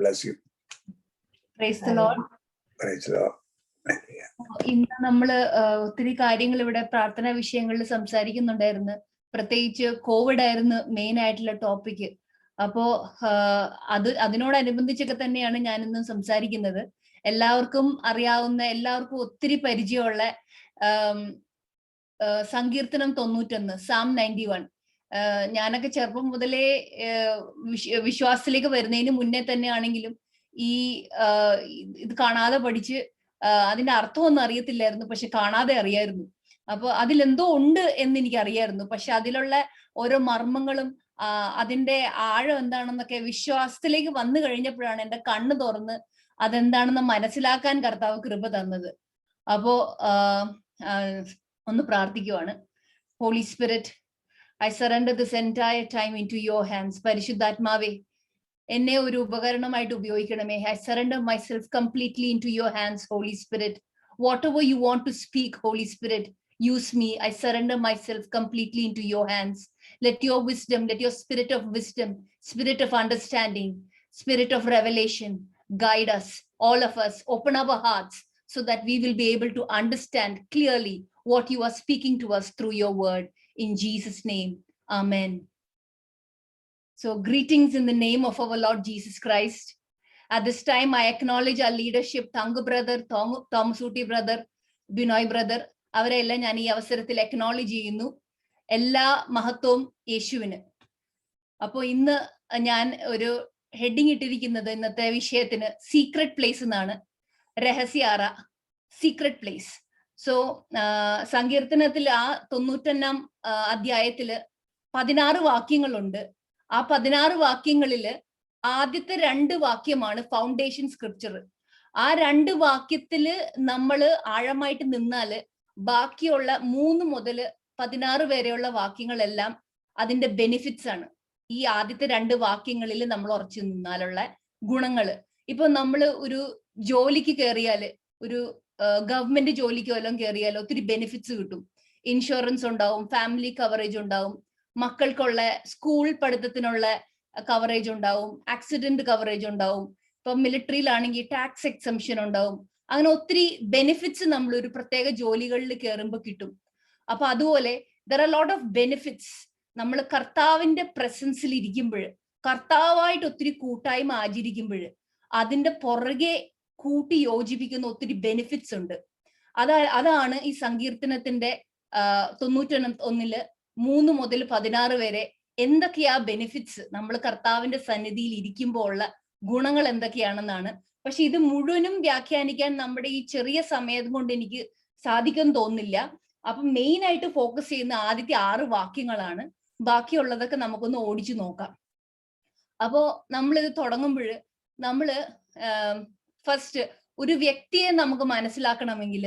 bless you. Praise the Lord. Praise the Lord. ഇന്ന് നമ്മള് ഒത്തിരി കാര്യങ്ങൾ ഇവിടെ പ്രാർത്ഥനാ വിഷയങ്ങളിൽ സംസാരിക്കുന്നുണ്ടായിരുന്നു. പ്രത്യേകിച്ച് കോവിഡ് ആയിരുന്നു മെയിൻ ആയിട്ടുള്ള ടോപ്പിക്. അപ്പോ അതിനോടനുബന്ധിച്ചൊക്കെ തന്നെയാണ് ഞാൻ ഇന്ന് സംസാരിക്കുന്നത്. എല്ലാവർക്കും അറിയാവുന്ന, എല്ലാവർക്കും ഒത്തിരി പരിചയമുള്ള സങ്കീർത്തനം 91, Psalm 91. ഞാനൊക്കെ ചെറുപ്പം മുതലേ വിശ്വാസത്തിലേക്ക് വരുന്നതിന് മുന്നേ തന്നെയാണെങ്കിലും ഇത് കാണാതെ പഠിച്ച് അതിന്റെ അർത്ഥമൊന്നും അറിയത്തില്ലായിരുന്നു, പക്ഷെ കാണാതെ അറിയായിരുന്നു. അപ്പൊ അതിലെന്തോ ഉണ്ട് എന്ന് എനിക്ക് അറിയായിരുന്നു. പക്ഷെ അതിലുള്ള ഓരോ മർമ്മങ്ങളും അതിന്റെ ആഴം എന്താണെന്നൊക്കെ വിശ്വാസത്തിലേക്ക് വന്നു കഴിഞ്ഞപ്പോഴാണ് എന്റെ കണ്ണ് തുറന്ന് അതെന്താണെന്ന് മനസ്സിലാക്കാൻ കർത്താവ് കൃപ തന്നത്. അപ്പോ ഒന്ന് പ്രാർത്ഥിക്കുവാണ്. Holy spirit, I surrender this entire time into your hands. പരിശുദ്ധാത്മാവേ, എന്നെ ഒരു ഉപകരണമായിട്ട് ഉപയോഗിക്കണമേ. I surrender myself completely into your hands, Holy Spirit. Whatever you want to speak, Holy Spirit, use me. I surrender myself completely into your hands. Let your wisdom, let your spirit of wisdom, spirit of understanding, spirit of revelation guide us, all of us. Open our hearts so that we will be able to understand clearly what you are speaking to us through your word. In Jesus' name, amen. So greetings in the name of our Lord Jesus Christ. At this time, I acknowledge our leadership, Thangu brother, Thomasooty brother, Binoy brother. അവരെല്ലാം ഞാൻ ഈ അവസരത്തിൽ acknowledge ചെയ്യുന്നു. എല്ലാ മഹത്വവും യേശുവിന്. അപ്പോ ഇന്ന് ഞാൻ ഒരു ഹെഡിങ് ഇട്ടിരിക്കുന്നത് ഇന്നത്തെ വിഷയത്തിന് സീക്രട്ട് പ്ലേസ് എന്നാണ്. രഹസ്യാറ, സീക്രട്ട് പ്ലേസ്. സോ സങ്കീർത്തനത്തിൽ 91 അധ്യായത്തില് 16 വാക്യങ്ങളുണ്ട്. ആ 16 വാക്യങ്ങളില് ആദ്യത്തെ 2 വാക്യമാണ് ഫൗണ്ടേഷൻ സ്ക്രിപ്ചർ. ആ 2 വാക്യത്തില് നമ്മള് ആഴമായിട്ട് നിന്നാല് ബാക്കിയുള്ള 3 മുതൽ 16 വരെയുള്ള വാക്യങ്ങളെല്ലാം അതിന്റെ ബെനിഫിറ്റ്സ് ആണ്. ഈ ആദ്യത്തെ 2 വാക്യങ്ങളിൽ നമ്മൾ ഉറച്ചു നിന്നാലുള്ള ഗുണങ്ങള്. ഇപ്പൊ നമ്മള് ഒരു ജോലിക്ക് കയറിയാല്, ഒരു ഗവൺമെന്റ് ജോലിക്ക് വല്ലതും കയറിയാൽ ഒത്തിരി ബെനിഫിറ്റ്സ് കിട്ടും. ഇൻഷുറൻസ് ഉണ്ടാവും, ഫാമിലി കവറേജ് ഉണ്ടാവും, മക്കൾക്കുള്ള സ്കൂൾ പഠിത്തത്തിനുള്ള കവറേജ് ഉണ്ടാവും, ആക്സിഡന്റ് കവറേജ് ഉണ്ടാവും. ഇപ്പൊ മിലിറ്ററിയിലാണെങ്കിൽ ടാക്സ് എക്സംഷൻ ഉണ്ടാവും. അങ്ങനെ ഒത്തിരി ബെനിഫിറ്റ്സ് നമ്മൾ ഒരു പ്രത്യേക ജോലികളിൽ കയറുമ്പോൾ കിട്ടും. അപ്പൊ അതുപോലെ there are lot of benefits. നമ്മൾ കർത്താവിന്റെ പ്രസൻസിൽ ഇരിക്കുമ്പോൾ, കർത്താവായിട്ട് ഒത്തിരി കൂട്ടായ്മ ആചരിക്കുമ്പോൾ അതിന്റെ പുറകെ കൂട്ടി യോജിപ്പിക്കുന്ന ഒത്തിരി ബെനിഫിറ്റ്സ് ഉണ്ട്. അതാണ് ഈ സങ്കീർത്തനത്തിന്റെ 91 3 മുതൽ 16 വരെ എന്തൊക്കെയാ ബെനിഫിറ്റ്സ്, നമ്മൾ കർത്താവിന്റെ സന്നിധിയിൽ ഇരിക്കുമ്പോൾ ഉള്ള ഗുണങ്ങൾ എന്തൊക്കെയാണെന്നാണ്. പക്ഷെ ഇത് മുഴുവനും വ്യാഖ്യാനിക്കാൻ നമ്മുടെ ഈ ചെറിയ സമയം കൊണ്ട് എനിക്ക് സാധിക്കുമെന്ന് തോന്നുന്നില്ല. അപ്പൊ മെയിൻ ആയിട്ട് ഫോക്കസ് ചെയ്യുന്ന ആദ്യത്തെ 6 വാക്യങ്ങളാണ്. ബാക്കിയുള്ളതൊക്കെ നമുക്കൊന്ന് ഓടിച്ചു നോക്കാം. അപ്പോ നമ്മളിത് തുടങ്ങുമ്പോൾ നമ്മള് ഫസ്റ്റ് ഒരു വ്യക്തിയെ നമുക്ക് മനസ്സിലാക്കണമെങ്കിൽ,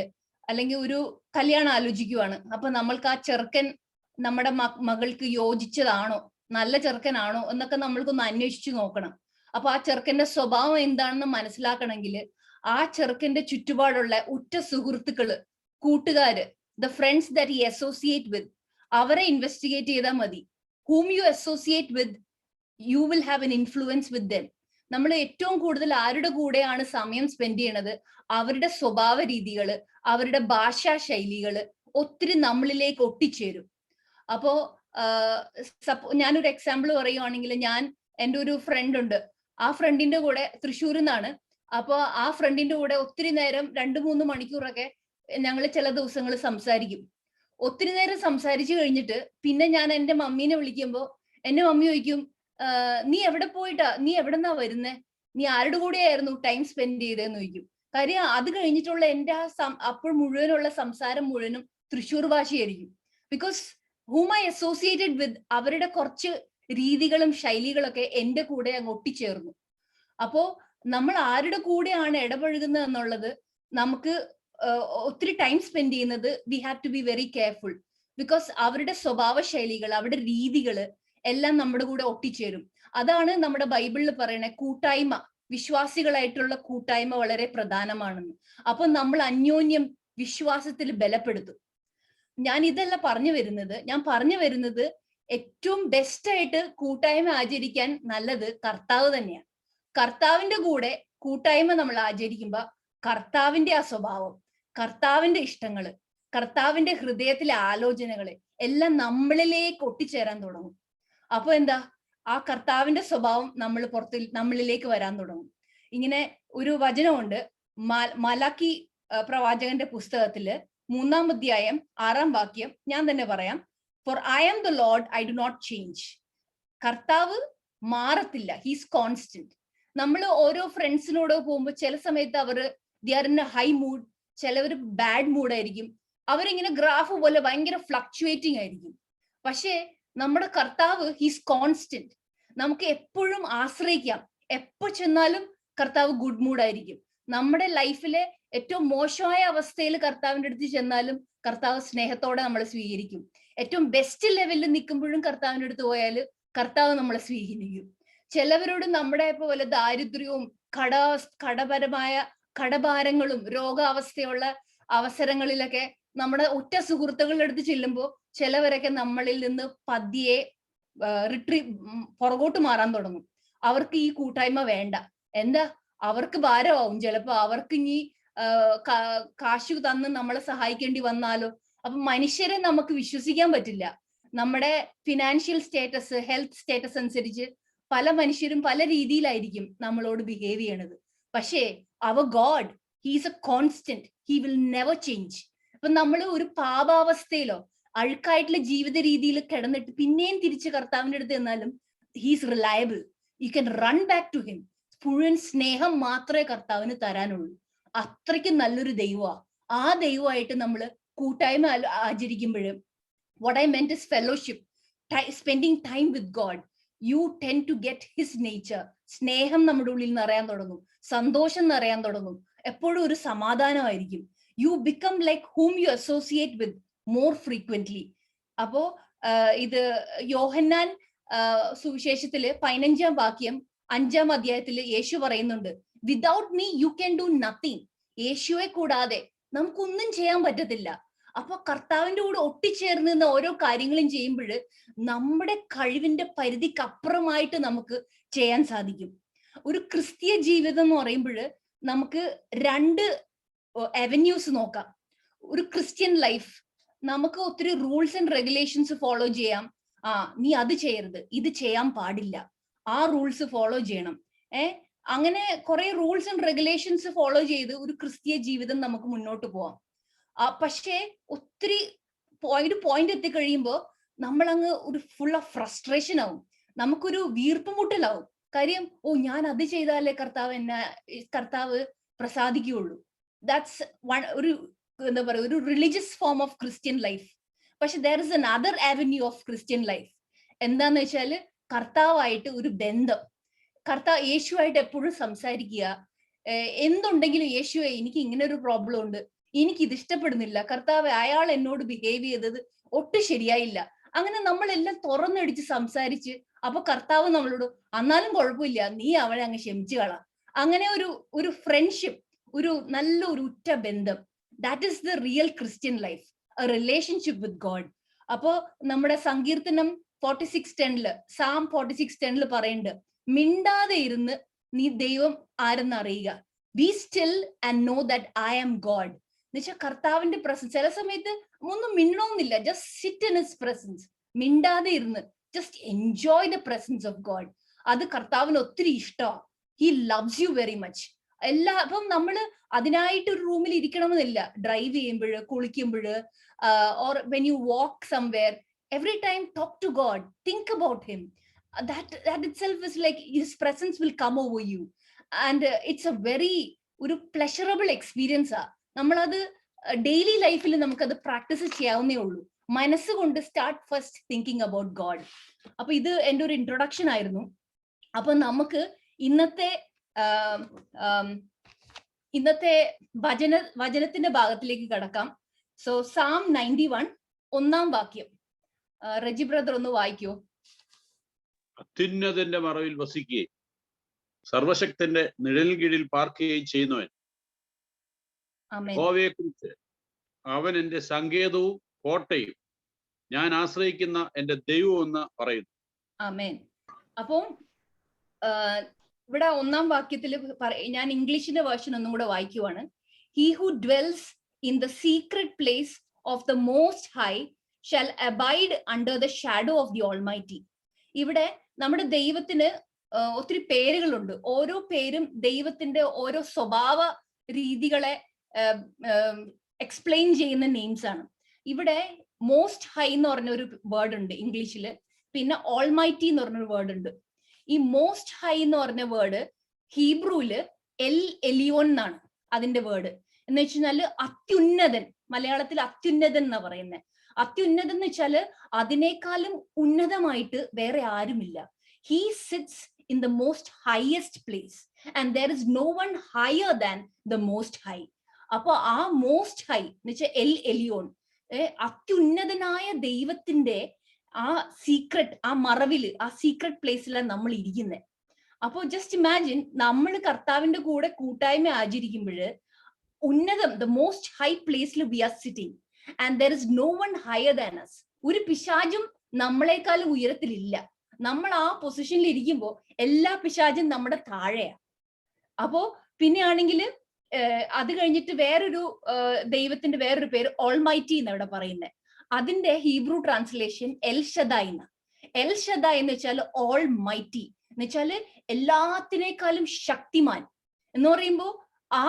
അല്ലെങ്കിൽ ഒരു കല്യാണം ആലോചിക്കുവാണ്. അപ്പൊ നമ്മൾക്ക് ആ ചെറുക്കൻ നമ്മുടെ മകൾക്ക് യോജിച്ചതാണോ, നല്ല ചെറുക്കനാണോ എന്നൊക്കെ നമ്മൾക്കൊന്ന് അന്വേഷിച്ചു നോക്കണം. അപ്പൊ ആ ചെറുക്കന്റെ സ്വഭാവം എന്താണെന്ന് മനസ്സിലാക്കണമെങ്കിൽ ആ ചെറുക്കന്റെ ചുറ്റുപാടുള്ള ഉറ്റ സുഹൃത്തുക്കള്, കൂട്ടുകാര്, the friends that he associate with, അവരെ ഇൻവെസ്റ്റിഗേറ്റ് ചെയ്താൽ മതി. whom you associate with, you will have an influence with them. നമ്മൾ ഏറ്റവും കൂടുതൽ ആരുടെ കൂടെയാണ് സമയം സ്പെൻഡ് ചെയ്യണത്, അവരുടെ സ്വഭാവ രീതികള്, അവരുടെ ഭാഷാ ശൈലികള് ഒത്തിരി നമ്മളിലേക്ക് ഒട്ടിച്ചേരും. അപ്പോ ഞാനൊരു എക്സാമ്പിൾ പറയുവാണെങ്കിൽ, എൻ്റെ ഒരു ഫ്രണ്ട് ഉണ്ട്. ആ ഫ്രണ്ടിന്റെ കൂടെ തൃശ്ശൂരിൽ നിന്നാണ്. അപ്പൊ ആ ഫ്രണ്ടിന്റെ കൂടെ ഒത്തിരി നേരം 2-3 മണിക്കൂറൊക്കെ ഞങ്ങൾ ചില ദിവസങ്ങൾ സംസാരിക്കും. ഒത്തിരി നേരം സംസാരിച്ചു കഴിഞ്ഞിട്ട് പിന്നെ ഞാൻ എൻ്റെ മമ്മീനെ വിളിക്കുമ്പോ എന്റെ മമ്മി ചോദിക്കും, നീ എവിടെ പോയിട്ടാ, നീ എവിടെന്നാ വരുന്നേ, നീ ആരുടെ കൂടെയായിരുന്നു ടൈം സ്പെൻഡ് ചെയ്തതെന്ന് ചോദിക്കും. കാര്യം അത് കഴിഞ്ഞിട്ടുള്ള എൻ്റെ അപ്പോൾ മുഴുവനുള്ള സംസാരം മുഴുവനും തൃശ്ശൂർ ഭാഷയായിരിക്കും. Because whom I associated with, അവരുടെ കുറച്ച് രീതികളും ശൈലികളൊക്കെ എൻ്റെ കൂടെ അങ്ങ് ഒട്ടിച്ചേർന്നു. അപ്പോ നമ്മൾ ആരുടെ കൂടെയാണ് ഇടപഴകുന്നത് എന്നുള്ളത് നമുക്ക് ഒത്തിരി ടൈം സ്പെൻഡ് ചെയ്യുന്നത് we have to be very careful. Because അവരുടെ സ്വഭാവ ശൈലികൾ, അവരുടെ രീതികള് എല്ലാം നമ്മുടെ കൂടെ ഒട്ടിച്ചേരും. അതാണ് നമ്മുടെ ബൈബിളിൽ പറയണ കൂട്ടായ്മ, വിശ്വാസികളായിട്ടുള്ള കൂട്ടായ്മ വളരെ പ്രധാനമാണെന്ന്. അപ്പൊ നമ്മൾ അന്യോന്യം വിശ്വാസത്തിൽ ബലപ്പെടുത്തും. ഞാൻ ഇതല്ല പറഞ്ഞു വരുന്നത് ഏറ്റവും ബെസ്റ്റ് ആയിട്ട് കൂട്ടായ്മ ആചരിക്കാൻ നല്ലത് കർത്താവ് തന്നെയാണ്. കർത്താവിന്റെ കൂടെ കൂട്ടായ്മ നമ്മൾ ആചരിക്കുമ്പോ കർത്താവിന്റെ ആ സ്വഭാവം, കർത്താവിന്റെ ഇഷ്ടങ്ങള്, കർത്താവിന്റെ ഹൃദയത്തിലെ ആലോചനകള് എല്ലാം നമ്മളിലേക്ക് ഒട്ടിച്ചേരാൻ തുടങ്ങും. അപ്പൊ എന്താ, ആ കർത്താവിന്റെ സ്വഭാവം നമ്മളിലേക്ക് വരാൻ തുടങ്ങും. ഇങ്ങനെ ഒരു വചനമുണ്ട് മലാക്കി പ്രവാചകന്റെ പുസ്തകത്തില് 3-ാം അധ്യായം 6-ാം വാക്യം, ഞാൻ തന്നെ പറയാം. For I am the Lord, I do not change. കർത്താവ് മാറത്തില്ല, ഹീസ് കോൺസ്റ്റന്റ്. നമ്മൾ ഓരോ ഫ്രണ്ട്സിനോട് പോകുമ്പോൾ ചില സമയത്ത് they are in A high mood, ചിലവർ ബാഡ് മൂഡ് ആയിരിക്കും. അവരിങ്ങനെ ഗ്രാഫ് പോലെ ഭയങ്കര ഫ്ലക്ച്വേറ്റിംഗ് ആയിരിക്കും. പക്ഷേ നമ്മുടെ കർത്താവ് ഹീസ് കോൺസ്റ്റന്റ്. നമുക്ക് എപ്പോഴും ആശ്രയിക്കാം. എപ്പോ ചെന്നാലും കർത്താവ് ഗുഡ് മൂഡ് ആയിരിക്കും. നമ്മുടെ ലൈഫിലെ ഏറ്റവും മോശമായ അവസ്ഥയിൽ കർത്താവിന്റെ അടുത്ത് ചെന്നാലും കർത്താവ് സ്നേഹത്തോടെ നമ്മളെ സ്വീകരിക്കും. ഏറ്റവും ബെസ്റ്റ് ലെവലിൽ നിൽക്കുമ്പോഴും കർത്താവിന്റെ അടുത്ത് പോയാൽ കർത്താവ് നമ്മളെ സ്വീകരിക്കും. ചിലവരോട് നമ്മുടെ പോലെ ദാരിദ്ര്യവും കടപരമായ കടഭാരങ്ങളും രോഗാവസ്ഥയുള്ള അവസരങ്ങളിലൊക്കെ നമ്മുടെ ഉറ്റ സുഹൃത്തുക്കളുടെ അടുത്ത് ചെല്ലുമ്പോൾ ചിലവരൊക്കെ നമ്മളിൽ നിന്ന് പതിയെ പുറകോട്ട് മാറാൻ തുടങ്ങും. അവർക്ക് ഈ കൂട്ടായ്മ വേണ്ട. എന്താ, അവർക്ക് ഭാരമാവും. ചിലപ്പോ അവർക്ക് ഇനി കാശ് തന്ന് നമ്മളെ സഹായിക്കേണ്ടി വന്നാലോ. അപ്പൊ മനുഷ്യരെ നമുക്ക് വിശ്വസിക്കാൻ പറ്റില്ല. നമ്മുടെ ഫിനാൻഷ്യൽ സ്റ്റേറ്റസ്, ഹെൽത്ത് സ്റ്റേറ്റസ് അനുസരിച്ച് പല മനുഷ്യരും പല രീതിയിലായിരിക്കും നമ്മളോട് ബിഹേവ് ചെയ്യണത്. പക്ഷേ അവർ God, he's a constant, he will never change. ഇപ്പൊ നമ്മൾ ഒരു പാപാവസ്ഥയിലോ അഴുക്കായിട്ടുള്ള ജീവിത രീതിയിൽ കിടന്നിട്ട് പിന്നെയും തിരിച്ച് കർത്താവിന്റെ അടുത്ത് എന്നാലും he's reliable. You can run back to him. മുഴുവൻ സ്നേഹം മാത്രമേ കർത്താവിന് തരാനുള്ളൂ. അത്രയ്ക്ക് നല്ലൊരു ദൈവമാണ്. ആ ദൈവമായിട്ട് നമ്മൾ കൂട്ടായ്മ ആചരിക്കുമ്പോഴും what I meant is fellowship, spending time with God. You tend to get his nature. സ്നേഹം നമ്മുടെ ഉള്ളിൽ നിറയാൻ തുടങ്ങും, സന്തോഷം നിറയാൻ തുടങ്ങും, എപ്പോഴും ഒരു സമാധാനമായിരിക്കും. You become like whom you associate with more frequently. അപ്പോ ഇത് യോഹന്നാൻ സുവിശേഷത്തില് 15-ാം വാക്യം 5-ാം അധ്യായത്തില് യേശു പറയുന്നുണ്ട്, without me you can do nothing. യേശുവെ കൂടാതെ നമുക്കൊന്നും ചെയ്യാൻ പറ്റത്തില്ല. അപ്പൊ കർത്താവിന്റെ കൂടെ ഒട്ടിച്ചേർന്ന് നിന്ന് ഓരോ കാര്യങ്ങളും ചെയ്യുമ്പോൾ നമ്മുടെ കഴിവിന്റെ പരിധിക്കപ്പുറമായിട്ട് നമുക്ക് ചെയ്യാൻ സാധിക്കും. ഒരു ക്രിസ്തീയ ജീവിതം എന്ന് പറയുമ്പോൾ നമുക്ക് 2 അവന്യൂസ് നോക്കാം. ഒരു ക്രിസ്ത്യൻ ലൈഫ്, നമുക്ക് ഒത്തിരി റൂൾസ് ആൻഡ് റെഗുലേഷൻസ് ഫോളോ ചെയ്യാം. നീ അത് ചെയ്യരുത്, ഇത് ചെയ്യാൻ പാടില്ല, ആ റൂൾസ് ഫോളോ ചെയ്യണം. അങ്ങനെ കുറെ റൂൾസ് ആൻഡ് റെഗുലേഷൻസ് ഫോളോ ചെയ്ത് ഒരു ക്രിസ്തീയ ജീവിതം നമുക്ക് മുന്നോട്ട് പോവാം. പക്ഷേ ഒത്തിരി ഒരു പോയിന്റ് എത്തിക്കഴിയുമ്പോൾ നമ്മളങ്ങ് ഒരു ഫുൾ ഓഫ് ഫ്രസ്ട്രേഷൻ ആവും, നമുക്കൊരു വീർപ്പുമുട്ടലാവും. കാര്യം, ഞാൻ അത് ചെയ്താലേ കർത്താവ് പ്രസാദിക്കുകയുള്ളൂ. ദാറ്റ്സ് ഒരു എന്താ പറയുക, ഒരു religious form of Christian life. പക്ഷെ there is another avenue of Christian life. എന്താന്ന് വെച്ചാൽ കർത്താവായിട്ട് ഒരു ബന്ധം, യേശുവായിട്ട് എപ്പോഴും സംസാരിക്കുക. എന്തുണ്ടെങ്കിലും യേശുവെ, എനിക്ക് ഇങ്ങനെ ഒരു പ്രോബ്ലം ഉണ്ട്, എനിക്ക് ഇത് ഇഷ്ടപ്പെടുന്നില്ല, കർത്താവ് അയാൾ എന്നോട് ബിഹേവ് ചെയ്തത് ഒട്ടും ശരിയായില്ല. അങ്ങനെ നമ്മളെല്ലാം തുറന്നടിച്ച് സംസാരിച്ച്, അപ്പൊ കർത്താവ് നമ്മളോട് എന്നാലും കുഴപ്പമില്ല, നീ അവളെ അങ്ങ് ക്ഷമിച്ചു കളാം. അങ്ങനെ ഒരു ഫ്രണ്ട്ഷിപ്പ്, ഒരു നല്ലൊരു ഉറ്റ ബന്ധം. That is the real Christian life, A relationship with God. അപ്പോ നമ്മുടെ സങ്കീർത്തനം 46:10 സാം 46:10 പറയുന്നുണ്ട്, മിണ്ടാതെ ഇരുന്ന് നീ ദൈവം ആരെന്ന് അറിയുക. Be still and know that I am God. എന്നുവെച്ചാൽ കർത്താവിന്റെ പ്രസൻസ്, ചില സമയത്ത് ഒന്നും മിണ്ടണമെന്നില്ല, just sit in his presence. മിണ്ടാതെ ഇരുന്ന് just enjoy the presence of God. അത് കർത്താവിന് ഒത്തിരി ഇഷ്ടമാണ്. He loves you very much. അപ്പം നമ്മള് അതിനായിട്ട് ഒരു റൂമിൽ ഇരിക്കണമെന്നില്ല. ഡ്രൈവ് ചെയ്യുമ്പോൾ, കുളിക്കുമ്പോൾ, or when you walk somewhere, every time talk to God, think about him. that itself is like his presence will come over you, and it's a very ഒരു pleasurable experience. നമ്മളത് ഡെയിലി ലൈഫിൽ നമുക്കത് practice ചെയ്യാവുന്നേ ഉള്ളൂ. മനസ്സുകൊണ്ട് start first thinking about God. അപ്പൊ ഇത് എൻ്റെ ഒരു ഇൻട്രൊഡക്ഷൻ ആയിരുന്നു. അപ്പൊ നമുക്ക് ഇന്നത്തെ വചനത്തിന്റെ ഭാഗത്തിലേക്ക് കടക്കാം. സോ സാം 91 1-ാം വാക്യം റെജി ബ്രദർ ഒന്ന് വായിക്കോ. അത്യുന്നതന്റെ മറവിൽ വസിക്കുകയും സർവശക്തന്റെ നിഴലിൻ കീഴിൽ പാർക്കുകയും ചെയ്യുന്നവൻ യഹോവയെ കുറിച്ച്, അവൻ എന്റെ സങ്കേതവും കോട്ടയും ഞാൻ ആശ്രയിക്കുന്ന എന്റെ ദൈവം എന്ന് പറയുന്നു. ആമേൻ. അപ്പം ഇവിടെ ഒന്നാം വാക്യത്തിൽ ഞാൻ ഇംഗ്ലീഷിന്റെ വേർഷൻ ഒന്നും കൂടെ വായിക്കുവാണ്. He who dwells in the secret place of the most high shall abide under the shadow of the Almighty. ഇവിടെ നമ്മുടെ ദൈവത്തിന് ഒത്തിരി പേരുകളുണ്ട്. ഓരോ പേരും ദൈവത്തിന്റെ ഓരോ സ്വഭാവ രീതികളെ എക്സ്പ്ലെയിൻ ചെയ്യുന്ന നെയിംസ് ആണ്. ഇവിടെ മോസ്റ്റ് ഹൈ എന്ന് പറഞ്ഞ ഒരു വേർഡ് ഉണ്ട് ഇംഗ്ലീഷില്, പിന്നെ ഓൾമൈറ്റി എന്ന് പറഞ്ഞൊരു വേർഡ് ഉണ്ട്. ഈ മോസ്റ്റ് ഹൈ എന്ന് പറഞ്ഞ വേർഡ് ഹീബ്രുവില് എൽ എലിയോൻ എന്നാണ് അതിന്റെ വേർഡ്. എന്ന് വെച്ചാല് അത്യുന്നതൻ, മലയാളത്തിൽ അത്യുന്നതൻ എന്നാ പറയുന്നത്. അത്യുന്നതൻ എന്ന് വെച്ചാല് അതിനേക്കാളും ഉന്നതമായിട്ട് വേറെ ആരുമില്ല. He sits in the most highest place and there is no one higher than the most high. അപ്പൊ ആ മോസ്റ്റ് ഹൈ എന്ന് വെച്ചാൽ എൽ എലിയോൺ, അത്യുന്നതനായ ദൈവത്തിന്റെ ആ സീക്രട്ട്, ആ മറവില്, ആ സീക്രട്ട് പ്ലേസിലാണ് നമ്മൾ ഇരിക്കുന്നത്. അപ്പോ ജസ്റ്റ് ഇമാജിൻ, നമ്മൾ കർത്താവിന്റെ കൂടെ കൂട്ടായ്മ ആചരിക്കുമ്പോൾ ഉന്നതം, ദ മോസ്റ്റ് ഹൈ പ്ലേസിൽ we are sitting and there is no one higher than us. ഒരു പിശാചും നമ്മളെക്കാളും ഉയരത്തിലില്ല. നമ്മൾ ആ പൊസിഷനിൽ ഇരിക്കുമ്പോൾ എല്ലാ പിശാചും നമ്മുടെ താഴെയാ. അപ്പോ പിന്നെ ആണെങ്കിൽ അത് കഴിഞ്ഞിട്ട് വേറൊരു ദൈവത്തിന്റെ വേറൊരു പേര് ഓൾമൈറ്റി എന്ന് ഇവിടെ പറയുന്നത്. അതിന്റെ ഹീബ്രു ട്രാൻസ്ലേഷൻ എൽ ഷദായ് എന്ന. എൽ ഷദായ് എന്ന് വെച്ചാൽ ഓൾ മൈറ്റി എന്ന് വെച്ചാല് എല്ലാത്തിനേക്കാളും ശക്തിമാൻ എന്ന് പറയുമ്പോൾ ആ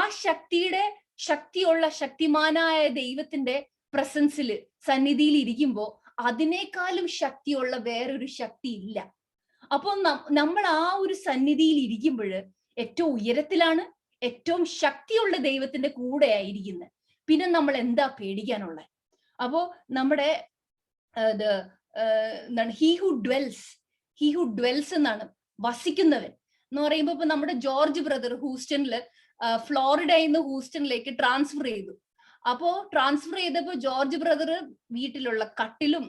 ശക്തിയുള്ള ശക്തിമാനായ ദൈവത്തിന്റെ പ്രസൻസിൽ, സന്നിധിയിൽ ഇരിക്കുമ്പോൾ അതിനേക്കാളും ശക്തിയുള്ള വേറൊരു ശക്തി ഇല്ല. അപ്പൊ നമ്മൾ ആ ഒരു സന്നിധിയിൽ ഇരിക്കുമ്പോൾ ഏറ്റവും ഉയരത്തിലാണ്, ഏറ്റവും ശക്തിയുള്ള ദൈവത്തിന്റെ കൂടെ ആയിരിക്കുന്നത്. പിന്നെ നമ്മൾ എന്താ പേടിക്കാനുള്ളത്? അപ്പോ നമ്മുടെ എന്താണ്, ഹി ഹു ഡ്വെൽസ് എന്നാണ്, വസിക്കുന്നവൻ എന്ന് പറയുമ്പോ ഇപ്പൊ നമ്മുടെ ജോർജ് ബ്രദർ ഹൂസ്റ്റണില്, ഫ്ലോറിഡയിൽ നിന്ന് ഹൂസ്റ്റണിലേക്ക് ട്രാൻസ്ഫർ ചെയ്തു. അപ്പോ ട്രാൻസ്ഫർ ചെയ്തപ്പോ ജോർജ് ബ്രദർ വീട്ടിലുള്ള കട്ടിലും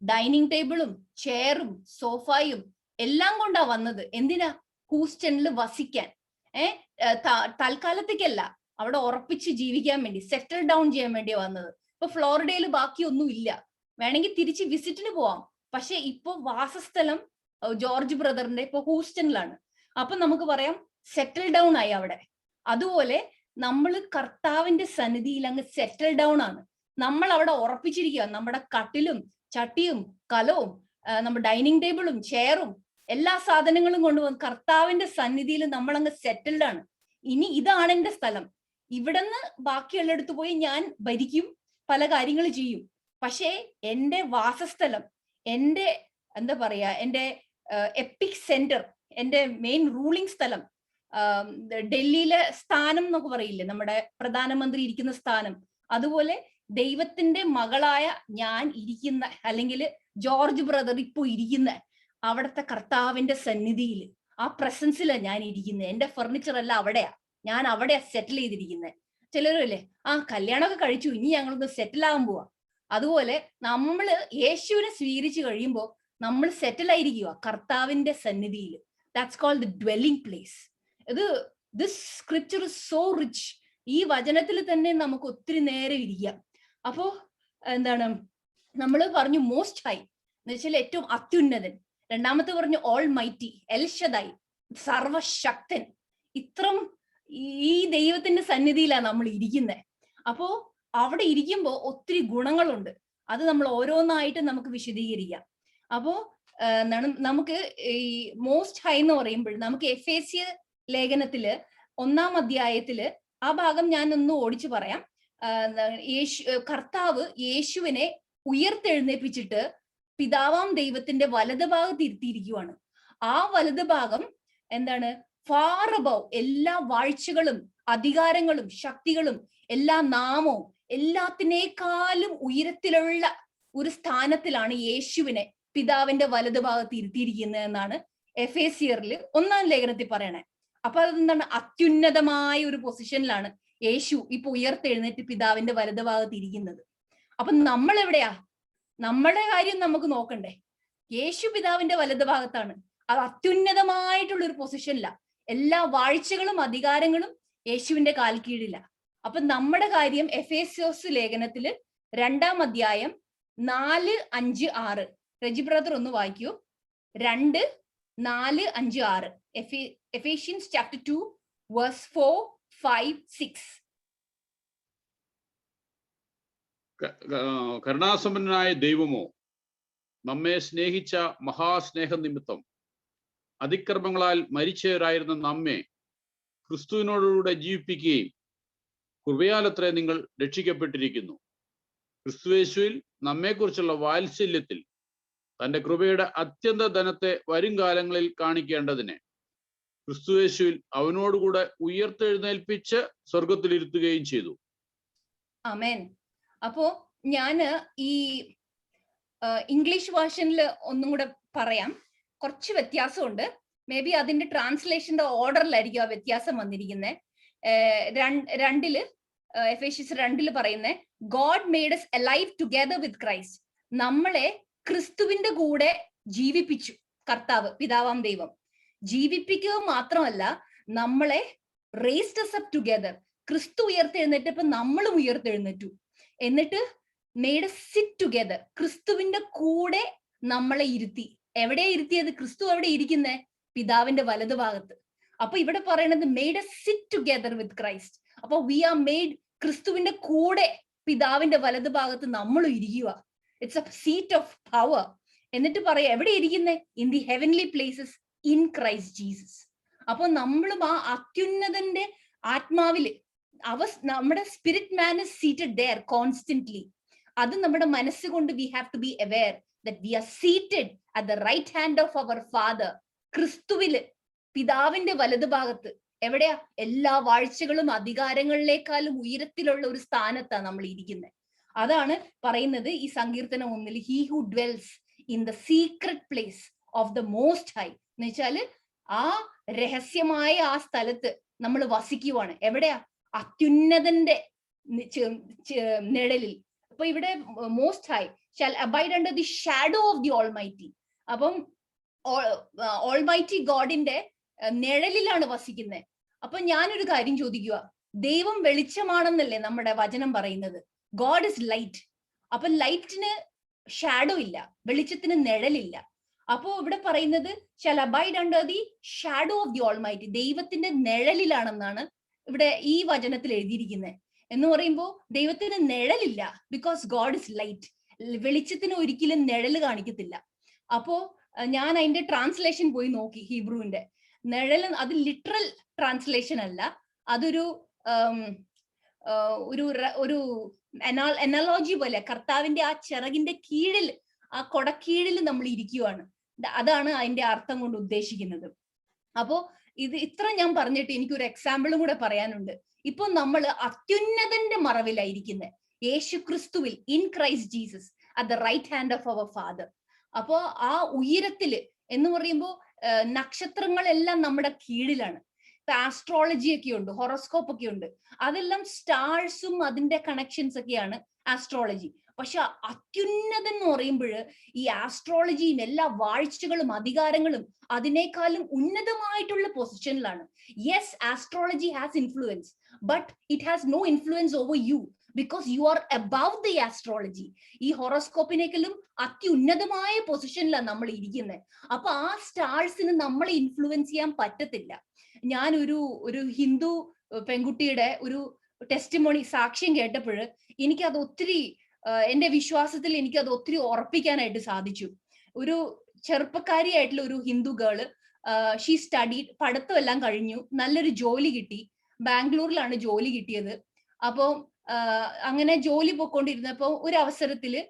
ഡൈനിങ് ടേബിളും ചെയറും സോഫായും എല്ലാം കൊണ്ടാ വന്നത്. എന്തിനാ? ഹൂസ്റ്റണിൽ വസിക്കാൻ. തൽക്കാലത്തേക്കല്ല, അവിടെ ഉറപ്പിച്ച് ജീവിക്കാൻ വേണ്ടി, സെറ്റിൽ ഡൗൺ ചെയ്യാൻ വേണ്ടിയാ വന്നത്. ഇപ്പൊ ഫ്ലോറിഡയിൽ ബാക്കിയൊന്നും ഇല്ല, വേണമെങ്കിൽ തിരിച്ച് വിസിറ്റിന് പോവാം. പക്ഷെ ഇപ്പൊ വാസസ്ഥലം ജോർജ് ബ്രദറിന്റെ ഇപ്പൊ ഹൂസ്റ്റണിലാണ്. അപ്പൊ നമുക്ക് പറയാം സെറ്റിൽ ഡൗൺ ആയി അവിടെ. അതുപോലെ നമ്മൾ കർത്താവിന്റെ സന്നിധിയിൽ അങ്ങ് സെറ്റിൽ ഡൗൺ ആണ്. നമ്മൾ അവിടെ ഉറപ്പിച്ചിരിക്കുക. നമ്മുടെ കട്ടിലും ചട്ടിയും കലവും നമ്മുടെ ഡൈനിങ് ടേബിളും ചെയറും എല്ലാ സാധനങ്ങളും കൊണ്ടുവന്ന് കർത്താവിന്റെ സന്നിധിയിൽ നമ്മൾ അങ്ങ് സെറ്റിൽഡ് ആണ്. ഇനി ഇതാണ് എന്റെ സ്ഥലം, ഇവിടുന്ന് ബാക്കിയുള്ളിടത്ത് പോയി ഞാൻ ഭരിക്കും, പല കാര്യങ്ങൾ ചെയ്യും. പക്ഷേ എന്റെ വാസസ്ഥലം, എന്റെ എന്താ പറയാ, എന്റെ എപ്പിക് സെന്റർ, എന്റെ മെയിൻ റൂളിംഗ് സ്ഥലം, ഡൽഹിയിലെ സ്ഥാനം എന്നൊക്കെ പറയില്ലേ, നമ്മുടെ പ്രധാനമന്ത്രി ഇരിക്കുന്ന സ്ഥാനം, അതുപോലെ ദൈവത്തിന്റെ മകളായ ഞാൻ ഇരിക്കുന്ന, അല്ലെങ്കിൽ ജോർജ് ബ്രദർ ഇപ്പൊ ഇരിക്കുന്ന അവിടുത്തെ കർത്താവിന്റെ സന്നിധിയിൽ, ആ പ്രസൻസിലാണ് ഞാൻ ഇരിക്കുന്നത്. എന്റെ ഫർണിച്ചർ എല്ലാം അവിടെയാ, ഞാൻ അവിടെയാ സെറ്റിൽ ചെയ്തിരിക്കുന്നത്. ചിലരല്ലേ കല്യാണമൊക്കെ കഴിച്ചു, ഇനി ഞങ്ങളൊന്ന് സെറ്റിൽ ആകാൻ പോവാ. അതുപോലെ നമ്മള് യേശുവിനെ സ്വീകരിച്ചു കഴിയുമ്പോൾ നമ്മൾ സെറ്റിൽ ആയിരിക്കുക കർത്താവിന്റെ സന്നിധിയിൽ. That's called the dwelling place. This scripture is so rich. ഈ വചനത്തിൽ തന്നെ നമുക്ക് ഒത്തിരി നേരം ഇരിക്കാം. അപ്പോ എന്താണ്, നമ്മൾ പറഞ്ഞു മോസ്റ്റ് ഹൈ എന്ന് വെച്ചാൽ ഏറ്റവും അത്യുന്നതൻ. രണ്ടാമത്തെ പറഞ്ഞു ഓൾ മൈറ്റി, എൽ ഷദായ്, സർവശക്തൻ. ഇത്രം ഈ ദൈവത്തിന്റെ സന്നിധിയിലാണ് നമ്മൾ ഇരിക്കുന്നത്. അപ്പോ അവിടെ ഇരിക്കുമ്പോ ഒത്തിരി ഗുണങ്ങളുണ്ട്. അത് നമ്മൾ ഓരോന്നായിട്ട് നമുക്ക് വിശദീകരിക്കാം. അപ്പോ നമുക്ക് ഈ മോസ്റ്റ് ഹൈ എന്ന് പറയുമ്പോൾ നമുക്ക് എഫേസ്യ ലേഖനത്തില് 1-ാം അധ്യായത്തില് ആ ഭാഗം ഞാൻ ഒന്ന് ഓടിച്ചു പറയാം. കർത്താവ് യേശുവിനെ ഉയർത്തെഴുന്നേൽപ്പിച്ചിട്ട് പിതാവാം ദൈവത്തിന്റെ വലത് ഭാഗത്ത് ഇരുത്തിയിരിക്കുവാണ്. ആ വലത് ഭാഗം എന്താണ്? ഫാർ അബവ് എല്ലാ വാഴ്ചകളും അധികാരങ്ങളും ശക്തികളും എല്ലാ നാമവും എല്ലാത്തിനേക്കാളും ഉയരത്തിലുള്ള ഒരു സ്ഥാനത്തിലാണ് യേശുവിനെ പിതാവിന്റെ വലത് ഭാഗത്ത് ഇരുത്തിയിരിക്കുന്നത് എന്നാണ് എഫേസ്യരിൽ 1-ാം ലേഖനത്തിൽ പറയണേ. അപ്പൊ അതെന്താണ്? അത്യുന്നതമായ ഒരു പൊസിഷനിലാണ് യേശു ഇപ്പൊ ഉയർത്തെഴുന്നേറ്റ് പിതാവിന്റെ വലത് ഭാഗത്ത് ഇരിക്കുന്നത്. അപ്പൊ നമ്മൾ എവിടെയാ? നമ്മുടെ കാര്യം നമുക്ക് നോക്കണ്ടേ? യേശു പിതാവിന്റെ വലത് ഭാഗത്താണ്. അത് അത്യുന്നതമായിട്ടുള്ള ഒരു പൊസിഷനില. എല്ലാ വാഴ്ചകളും അധികാരങ്ങളും യേശുവിന്റെ കാൽ കീഴില. അപ്പൊ നമ്മുടെ കാര്യം എഫേസ്യോസ് ലേഖനത്തില് 2-ാം അധ്യായം 4, 5, 6 രജി ബ്രദർ ഒന്ന് വായിക്കൂ. 2, 4, 5, 6 Ephesians chapter 2, verse 4, 5, 6. കരുണാസമ്പന്നനായ ദൈവമോ നമ്മെ സ്നേഹിച്ച മഹാസ്നേഹ നിമിത്തം അതിക്രമങ്ങളാൽ മരിച്ചവരായിരുന്ന നമ്മെ ക്രിസ്തുവിനോടുകൂടെ ജീവിപ്പിക്കുകയും കൃപയാലത്രേ നിങ്ങൾ രക്ഷിക്കപ്പെട്ടിരിക്കുന്നു. ക്രിസ്തുയേശുവിൽ നമ്മെക്കുറിച്ചുള്ള വാത്സല്യത്തിൽ തന്റെ കൃപയുടെ അത്യന്ത ധനത്തെ വരും കാലങ്ങളിൽ കാണിക്കേണ്ടതിന് ക്രിസ്തുയേശുവിൽ അവനോടുകൂടെ ഉയർത്തെഴുന്നേൽപ്പിച്ച് സ്വർഗത്തിലിരുത്തുകയും ചെയ്തു. ആമേൻ. അപ്പോ ഞാന് ഈ ഇംഗ്ലീഷ് വേർഷനിൽ ഒന്നും കൂടെ പറയാം. കുറച്ച് വ്യത്യാസമുണ്ട്. മേ ബി അതിന്റെ ട്രാൻസ്ലേഷന്റെ ഓർഡറിലായിരിക്കും ആ വ്യത്യാസം വന്നിരിക്കുന്നത്. രണ്ടില് എഫേഷ്യൻസ് 2 പറയുന്നത്, God made us alive together with Christ. നമ്മളെ ക്രിസ്തുവിന്റെ കൂടെ ജീവിപ്പിച്ചു കർത്താവ് പിതാവാം ദൈവം. ജീവിപ്പിക്കുക മാത്രമല്ല, നമ്മളെ raised us up together. ക്രിസ്തു ഉയർത്തെഴുന്നേറ്റപ്പോ നമ്മളും ഉയർത്തെഴുന്നേറ്റു. എന്നിട്ട് made us sit together. ക്രിസ്തുവിന്റെ കൂടെ നമ്മളെ ഇരുത്തി. എവിടെയാ ഇരുത്തിയത്? ക്രിസ്തു എവിടെ ഇരിക്കുന്നേ? പിതാവിന്റെ വലതുഭാഗത്ത്. അപ്പൊ ഇവിടെ പറയണത് made us sit together with Christ. അപ്പൊ we are made, ക്രിസ്തുവിന്റെ കൂടെ പിതാവിന്റെ വലതുഭാഗത്ത് നമ്മളും ഇരിക്കുക. It's a seat of power. എന്നിട്ട് പറയാ എവിടെ ഇരിക്കുന്നേ? In the heavenly places in Christ Jesus. അപ്പൊ നമ്മളും ആ അത്യുന്നതന്റെ ആത്മാവില് നമ്മുടെ spirit man is seated there constantly. അത് നമ്മുടെ മനസ്സുകൊണ്ട് we have to be aware that we are seated at the right hand of our Father. ക്രിസ്തുവില് പിതാവിന്റെ വലതുഭാഗത്ത്. എവിടെയാ? എല്ലാ വാഴ്ചകളും അധികാരങ്ങളിലേക്കാളും ഉയരത്തിലുള്ള ഒരു സ്ഥാനത്താണ് നമ്മൾ ഇരിക്കുന്നത്. അതാണ് പറയുന്നത് ഈ സങ്കീർത്തനം 1, he who dwells in the secret place of the most high. എന്ന് വെച്ചാല് ആ രഹസ്യമായ ആ സ്ഥലത്ത് നമ്മൾ വസിക്കുവാണ്. എവിടെയാ? അത്യുന്നതന്റെ നിഴലിൽ. അപ്പൊ ഇവിടെ most high shall abide under the shadow of the Almighty. അപ്പം ഓൾമൈറ്റി ഗോഡിന്റെ നിഴലിലാണ് വസിക്കുന്നത്. അപ്പൊ ഞാനൊരു കാര്യം ചോദിക്കുക, ദൈവം വെളിച്ചമാണെന്നല്ലേ നമ്മുടെ വചനം പറയുന്നത്? God is light. അപ്പൊ ലൈറ്റിന് ഷാഡോ ഇല്ല, വെളിച്ചത്തിന് നിഴലില്ല. അപ്പോ ഇവിടെ പറയുന്നത് shall abide under the shadow of the Almighty. ദൈവത്തിന്റെ നിഴലിലാണെന്നാണ് ഇവിടെ ഈ വചനത്തിൽ എഴുതിയിരിക്കുന്നത്. എന്ന് പറയുമ്പോൾ ദൈവത്തിന് നിഴലില്ല, ബിക്കോസ് ഗോഡ് ഇസ് ലൈറ്റ്. വെളിച്ചത്തിന് ഒരിക്കലും നിഴല് കാണിക്കത്തില്ല. അപ്പോ ഞാൻ അതിന്റെ ട്രാൻസ്ലേഷൻ പോയി നോക്കി. ഹീബ്രുവിന്റെ നിഴൽ അത് ലിറ്ററൽ ട്രാൻസ്ലേഷൻ അല്ല, അതൊരു ഒരു അനലോജി പോലെ കർത്താവിന്റെ ആ ചിറകിന്റെ കീഴിൽ, ആ കൊടക്കീഴിൽ നമ്മൾ ഇരിക്കുവാണ്. അതാണ് അതിന്റെ അർത്ഥം കൊണ്ട് ഉദ്ദേശിക്കുന്നത്. അപ്പോ ഇത്ര ഞാൻ പറഞ്ഞിട്ട് എനിക്കൊരു എക്സാമ്പിളും കൂടെ പറയാനുണ്ട്. ഇപ്പൊ നമ്മൾ അത്യുന്നതന്റെ മറവിലായിരിക്കുന്നത്, യേശു ക്രിസ്തുവിൽ, in Christ Jesus at the right hand of our Father. അപ്പോ ആ ഉയരത്തില് എന്ന് പറയുമ്പോൾ നക്ഷത്രങ്ങളെല്ലാം നമ്മുടെ കീഴിലാണ്. ഇപ്പൊ ആസ്ട്രോളജി ഒക്കെ ഉണ്ട്, ഹൊറോസ്കോപ്പ് ഒക്കെ ഉണ്ട്. അതെല്ലാം സ്റ്റാർസും അതിന്റെ കണക്ഷൻസ് ഒക്കെയാണ് ആസ്ട്രോളജി. പക്ഷെ അത്യുന്നതൻ എന്ന് പറയുമ്പോൾ ഈ ആസ്ട്രോളജിയും എല്ലാ വാഴ്ചകളും അധികാരങ്ങളും അതിനേക്കാളും ഉന്നതമായിട്ടുള്ള പൊസിഷനിലാണ്. Yes, astrology has influence, but it has no influence over you, because you are above the astrology. ഈ ഹൊറോസ്കോപ്പിനേക്കാളും അത്യുന്നതമായ പൊസിഷനിലാണ് നമ്മൾ ഇരിക്കുന്നത്. അപ്പൊ ആ സ്റ്റാർസിന് നമ്മളെ ഇൻഫ്ലുവൻസ് ചെയ്യാൻ പറ്റത്തില്ല. ഞാൻ ഒരു ഹിന്ദു പെൺകുട്ടിയുടെ ഒരു ടെസ്റ്റിമോണി, സാക്ഷ്യം കേട്ടപ്പോൾ എനിക്കത് ഒത്തിരി, എന്റെ വിശ്വാസത്തിൽ എനിക്കത് ഒത്തിരി ഉറപ്പിക്കാനായിട്ട് സാധിച്ചു. ഒരു ചെറുപ്പക്കാരിയായിട്ടുള്ള ഒരു ഹിന്ദു ഗേള്, ഷീ സ്റ്റഡീഡ്, പഠിത്തം എല്ലാം കഴിഞ്ഞു, നല്ലൊരു ജോലി കിട്ടി, ബാംഗ്ലൂരിലാണ് ജോലി കിട്ടിയത്. അപ്പോ അങ്ങനെ ജോലി പോയിക്കൊണ്ടിരുന്നപ്പോ ഒരു അവസരത്തില്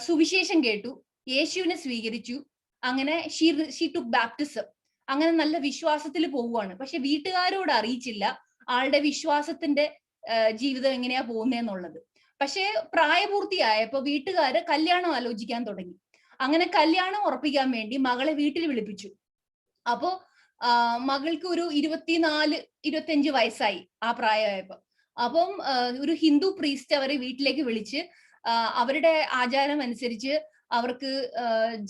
സുവിശേഷം കേട്ടു, യേശുവിനെ സ്വീകരിച്ചു. അങ്ങനെ ഷീ ടുക്ക് ബാപ്റ്റിസം. അങ്ങനെ നല്ല വിശ്വാസത്തിൽ പോവുകയാണ്. പക്ഷെ വീട്ടുകാരോട് അറിയിച്ചില്ല ആളുടെ വിശ്വാസത്തിന്റെ ജീവിതം എങ്ങനെയാ പോകുന്നതെന്നുള്ളത്. പക്ഷെ പ്രായപൂർത്തിയായപ്പോ വീട്ടുകാര് കല്യാണം ആലോചിക്കാൻ തുടങ്ങി. അങ്ങനെ കല്യാണം ഉറപ്പിക്കാൻ വേണ്ടി മകളെ വീട്ടിൽ വിളിപ്പിച്ചു. അപ്പോ മകൾക്ക് ഒരു 24-25 വയസ്സായി ആ പ്രായമായപ്പോ. അപ്പം ഒരു ഹിന്ദു പ്രീസ്റ്റ് അവരെ വീട്ടിലേക്ക് വിളിച്ച് അവരുടെ ആചാരം അനുസരിച്ച് അവർക്ക്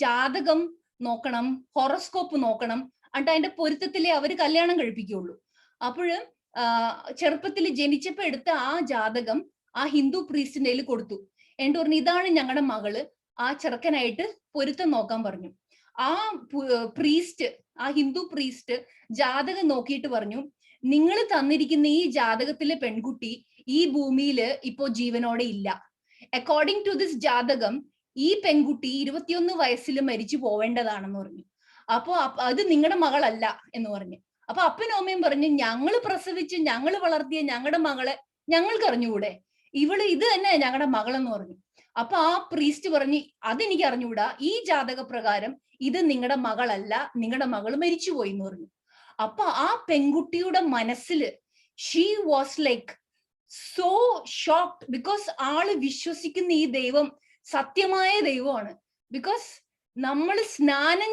ജാതകം നോക്കണം, ഹൊറോസ്കോപ്പ് നോക്കണം, എന്നിട്ട് അതിന്റെ പൊരുത്തത്തിലേ അവര് കല്യാണം കഴിപ്പിക്കുള്ളൂ. അപ്പോഴ് ചെറുപ്പത്തിൽ ജനിച്ചപ്പോ എടുത്ത ആ ജാതകം ആ ഹിന്ദു പ്രീസ്റ്റിന്റെ കയ്യിൽ കൊടുത്തു. എന്നിട്ട് പറഞ്ഞു, ഇതാണ് ഞങ്ങളുടെ മകള്, ആ ചെറുക്കനായിട്ട് പൊരുത്തം നോക്കാൻ പറഞ്ഞു. ആ പ്രീസ്റ്റ് ആ ഹിന്ദു പ്രീസ്റ്റ് ജാതകം നോക്കിയിട്ട് പറഞ്ഞു, നിങ്ങൾ തന്നിരിക്കുന്ന ഈ ജാതകത്തിലെ പെൺകുട്ടി ഈ ഭൂമിയിൽ ഇപ്പോ ജീവനോടെ ഇല്ല. അക്കോർഡിംഗ് ടു ദിസ് ജാതകം ഈ പെൺകുട്ടി 21 വയസ്സിൽ മരിച്ചു പോവേണ്ടതാണെന്ന് പറഞ്ഞു. അപ്പോ അത് നിങ്ങളുടെ മകളല്ല എന്ന് പറഞ്ഞു. അപ്പൊ അപ്പനും അമ്മയും പറഞ്ഞു, ഞങ്ങൾ പ്രസവിച്ച് ഞങ്ങൾ വളർത്തിയ ഞങ്ങളുടെ മകളെ ഞങ്ങൾക്ക് അറിഞ്ഞുകൂടെ, ഇത് തന്നെ ഞങ്ങളുടെ മകളെന്ന് പറഞ്ഞു. അപ്പൊ ആ പ്രീസ്റ്റ് പറഞ്ഞു, അതെനിക്ക് അറിഞ്ഞുകൂടാ, ഈ ജാതക പ്രകാരം ഇത് നിങ്ങളുടെ മകളല്ല, നിങ്ങളുടെ മകൾ മരിച്ചുപോയി എന്ന് പറഞ്ഞു. അപ്പൊ ആ പെൺകുട്ടിയുടെ മനസ്സില് she was like so shocked, because ആള് വിശ്വസിക്കുന്ന ഈ ദൈവം സത്യമായ ദൈവമാണ്. ബിക്കോസ് നമ്മൾ സ്നാനം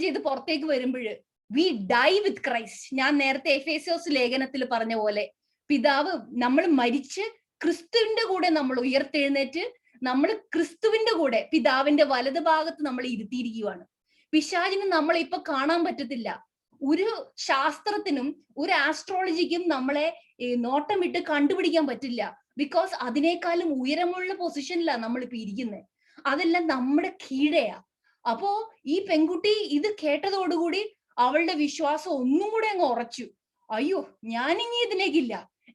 ചെയ്ത് പുറത്തേക്ക് വരുമ്പോൾ വി ഡൈ വിത്ത് ക്രൈസ്റ്റ്. ഞാൻ നേരത്തെ എഫേസ്യോസ് ലേഖനത്തിൽ പറഞ്ഞ പോലെ പിതാവ് നമ്മൾ മരിച്ച് ക്രിസ്തുവിന്റെ കൂടെ നമ്മൾ ഉയർത്തെഴുന്നേറ്റ് നമ്മൾ ക്രിസ്തുവിന്റെ കൂടെ പിതാവിന്റെ വലത് ഭാഗത്ത് നമ്മൾ ഇരുത്തിയിരിക്കുകയാണ്. പിശാചിന് നമ്മളെ ഇപ്പൊ കാണാൻ പറ്റത്തില്ല. ഒരു ശാസ്ത്രത്തിനും ഒരു ആസ്ട്രോളജിക്കും നമ്മളെ നോട്ടമിട്ട് കണ്ടുപിടിക്കാൻ പറ്റില്ല. ബിക്കോസ് അതിനേക്കാളും ഉയരമുള്ള പൊസിഷനിലാണ് നമ്മളിപ്പോ ഇരിക്കുന്നത്. അതെല്ലാം നമ്മുടെ കീഴെയാ. അപ്പോ ഈ പെൺകുട്ടി ഇത് കേട്ടതോടുകൂടി അവളുടെ വിശ്വാസം ഒന്നും കൂടെ അങ്ങ് ഉറച്ചു. അയ്യോ, ഞാനിനി ഇതിലേക്കില്ല,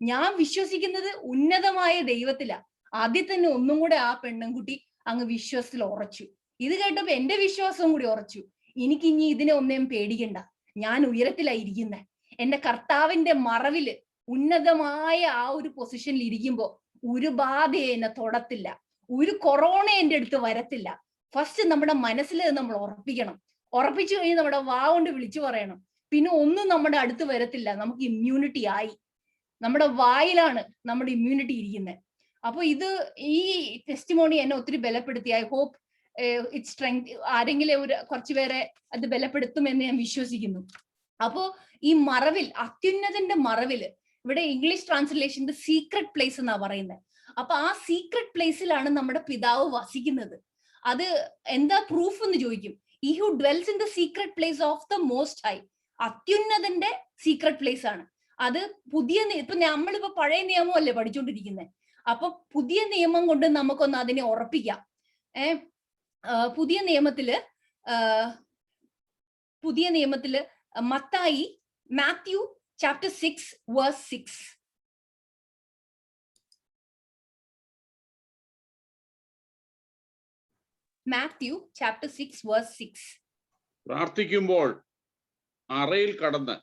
ഞാൻ വിശ്വസിക്കുന്നത് ഉന്നതമായ ദൈവത്തിലാ. ആദ്യം തന്നെ ഒന്നും കൂടെ ആ പെണ്ണുകുട്ടി അങ്ങ് വിശ്വാസത്തിൽ ഉറച്ചു. ഇത് കേട്ടപ്പോ എന്റെ വിശ്വാസവും കൂടി ഉറച്ചു. എനിക്ക് ഇനി ഇതിനെ ഒന്നും പേടിക്കണ്ട, ഞാൻ ഉയരത്തിലായിരിക്കുന്നെ. എന്റെ കർത്താവിന്റെ മറവില് ഉന്നതമായ ആ ഒരു പൊസിഷനിൽ ഇരിക്കുമ്പോ ഒരു ബാധ എന്നെ തൊടത്തില്ല, ഒരു കൊറോണ എന്റെ അടുത്ത് വരത്തില്ല. ഫസ്റ്റ് നമ്മുടെ മനസ്സിൽ നമ്മൾ ഉറപ്പിക്കണം. ഉറപ്പിച്ചു കഴിഞ്ഞ് നമ്മുടെ വാ കൊണ്ട് വിളിച്ചു പറയണം. പിന്നെ ഒന്നും നമ്മുടെ അടുത്ത് വരത്തില്ല. നമുക്ക് ഇമ്മ്യൂണിറ്റി ആയി. നമ്മുടെ വായിലാണ് നമ്മുടെ ഇമ്മ്യൂണിറ്റി ഇരിക്കുന്നത്. അപ്പൊ ഈ ടെസ്റ്റിമോണി എന്നെ ഒത്തിരി ബലപ്പെടുത്തി. ഐ ഹോപ്പ് ഇറ്റ് സ്ട്രെങ്ത് ആരെങ്കിലും കുറച്ചുപേരെ അത് ബലപ്പെടുത്തുമെന്ന് ഞാൻ വിശ്വസിക്കുന്നു. അപ്പോ ഈ മറവിൽ, അത്യുന്നതന്റെ മറവില്, ഇവിടെ ഇംഗ്ലീഷ് ട്രാൻസ്ലേഷന്റെ സീക്രട്ട് പ്ലേസ് എന്നാ പറയുന്നത്. അപ്പൊ ആ സീക്രട്ട് പ്ലേസിലാണ് നമ്മുടെ പിതാവ് വസിക്കുന്നത്. അത് എന്താ പ്രൂഫ് എന്ന് ചോദിക്കും. ഈ who dwells in the secret place of the most high, അത്യുന്നതന്റെ സീക്രട്ട് പ്ലേസ് ആണ് അത്. ഇപ്പൊ നമ്മളിപ്പോ പഴയ നിയമമല്ലേ പഠിച്ചുകൊണ്ടിരിക്കുന്നത്. അപ്പൊ പുതിയ നിയമം കൊണ്ട് നമുക്കൊന്ന് അതിനെ ഉറപ്പിക്കാം. പുതിയ നിയമത്തില് Mathayi Matthew chapter 6 verse 6. Matthew chapter 6 verse 6. പ്രാർത്ഥിക്കുമ്പോൾ അറയിൽ കടന്ന്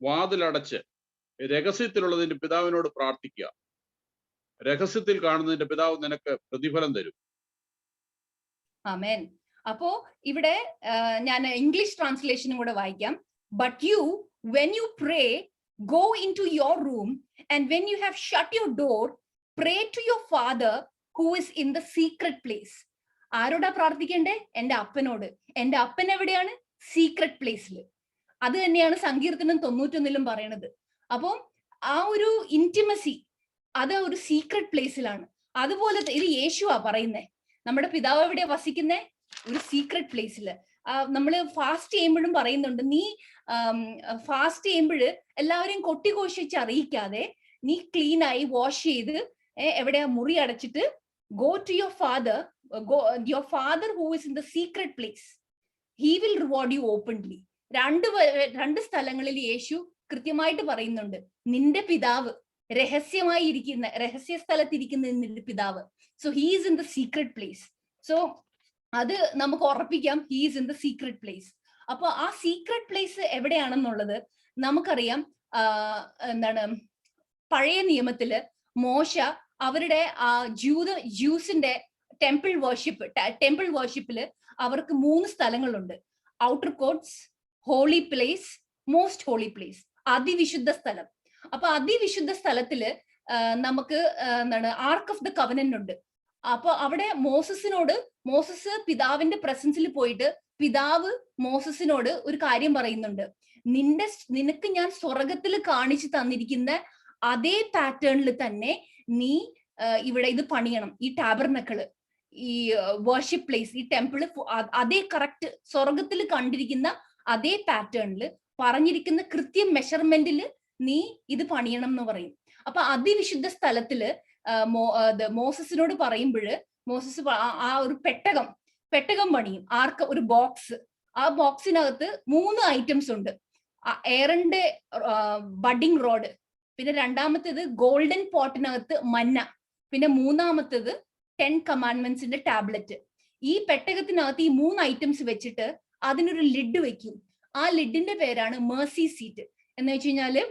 വാതിലടച്ച് രഹസ്യത്തിലുള്ളതിന്റെ പിതാവിനോട് പ്രാർത്ഥിക്കുക. രഹസ്യത്തിൽ കാണുന്നതിന്റെ പിതാവ് നിനക്ക് പ്രതിഫലം തരും. ആമേൻ. അപ്പോ ഇവിടെ ഞാൻ ഇംഗ്ലീഷ് ട്രാൻസ്ലേഷനും കൂടെ വായിക്കാം. But you when you pray, go into your room, and when you have shut your door, pray to your father who is in the secret place. ആരോടാ പ്രാർത്ഥിക്കണ്ടേ? എന്റെ അപ്പനോട്. എന്റെ അപ്പൻ എവിടെയാണ്? സീക്രട്ട് പ്ലേസിൽ. അത് തന്നെയാണ് സങ്കീർത്തനം 91 പറയണത്. അപ്പം ആ ഒരു ഇന്റിമസി അത് ഒരു സീക്രട്ട് പ്ലേസിലാണ്. അതുപോലെ ഇത് യേശുവാ പറയുന്നേ. നമ്മുടെ പിതാവ് എവിടെയാ വസിക്കുന്നേ? ഒരു സീക്രട്ട് പ്ലേസിൽ. നമ്മള് ഫാസ്റ്റ് ചെയ്യുമ്പോഴും പറയുന്നുണ്ട്, നീ ഫാസ്റ്റ് ചെയ്യുമ്പോൾ എല്ലാവരെയും കൊട്ടിഘോഷിച്ച് അറിയിക്കാതെ നീ ക്ലീൻ ആയി വാഷ് ചെയ്ത് എവിടെയാ മുറി അടച്ചിട്ട് go to your Father who is in the secret place, he will reward you openly. രണ്ട് സ്ഥലങ്ങളിൽ യേശു കൃത്യമായിട്ട് പറയുന്നുണ്ട്, നിന്റെ പിതാവ് രഹസ്യ സ്ഥലത്തിരിക്കുന്ന നിന്റെ പിതാവ്. So he is in the secret place. So അത് നമുക്ക് ഉറപ്പിക്കാം, he is in the secret place. അപ്പൊ ആ സീക്രട്ട് പ്ലേസ് എവിടെയാണെന്നുള്ളത് നമുക്കറിയാം. എന്താണ്, പഴയ നിയമത്തില് മോശ അവരുടെ ജ്യൂസിന്റെ ടെമ്പിൾ വർഷിപ്പില് അവർക്ക് 3 സ്ഥലങ്ങളുണ്ട്. Outer courts, holy place, most holy place, അതിവിശുദ്ധ സ്ഥലം. അപ്പൊ അതിവിശുദ്ധ സ്ഥലത്തില് നമുക്ക് എന്താണ്, ആർക്ക് ഓഫ് ദ കവനന്റ് ഉണ്ട്. അപ്പൊ അവിടെ മോസസ് പിതാവിന്റെ പ്രസൻസിൽ പോയിട്ട് പിതാവ് മോസസിനോട് ഒരു കാര്യം പറയുന്നുണ്ട്. നിനക്ക് ഞാൻ സ്വർഗത്തിൽ കാണിച്ചു തന്നിരിക്കുന്ന അതേ പാറ്റേണിൽ തന്നെ നീ ഇവിടെ ഇത് പണിയണം. ഈ ടാബർനക്കിള്, ഈ വർഷിപ്പ് പ്ലേസ്, ഈ ടെമ്പിള് അതേ കറക്റ്റ് സ്വർഗത്തിൽ കണ്ടിരിക്കുന്ന അതേ പാറ്റേണിൽ പറഞ്ഞിരിക്കുന്ന കൃത്യം മെഷർമെന്റില് നീ ഇത് പണിയണം എന്ന് പറയും. അപ്പൊ അതിവിശുദ്ധ സ്ഥലത്തില് മോസസിനോട് പറയുമ്പോൾ മോസസ് ആ ഒരു പെട്ടകം പെട്ടകം പണിയും. ആർക്ക്? ഒരു ബോക്സ്. ആ ബോക്സിനകത്ത് 3 ഐറ്റംസ് ഉണ്ട്. എയറിന്റെ ബഡിങ് റോഡ്, പിന്നെ രണ്ടാമത്തേത് ഗോൾഡൻ പോട്ടിനകത്ത് മന്ന, പിന്നെ മൂന്നാമത്തേത് 10 കമാൻഡ്മെന്റ്സിന്റെ ടാബ്ലറ്റ്. ഈ പെട്ടകത്തിനകത്ത് ഈ 3 ഐറ്റംസ് വെച്ചിട്ട് അതിനൊരു ലിഡ് വെക്കും. ആ ലിഡിന്റെ പേരാണ് മേഴ്സി സീറ്റ്. എന്ന് വെച്ച് കഴിഞ്ഞാല്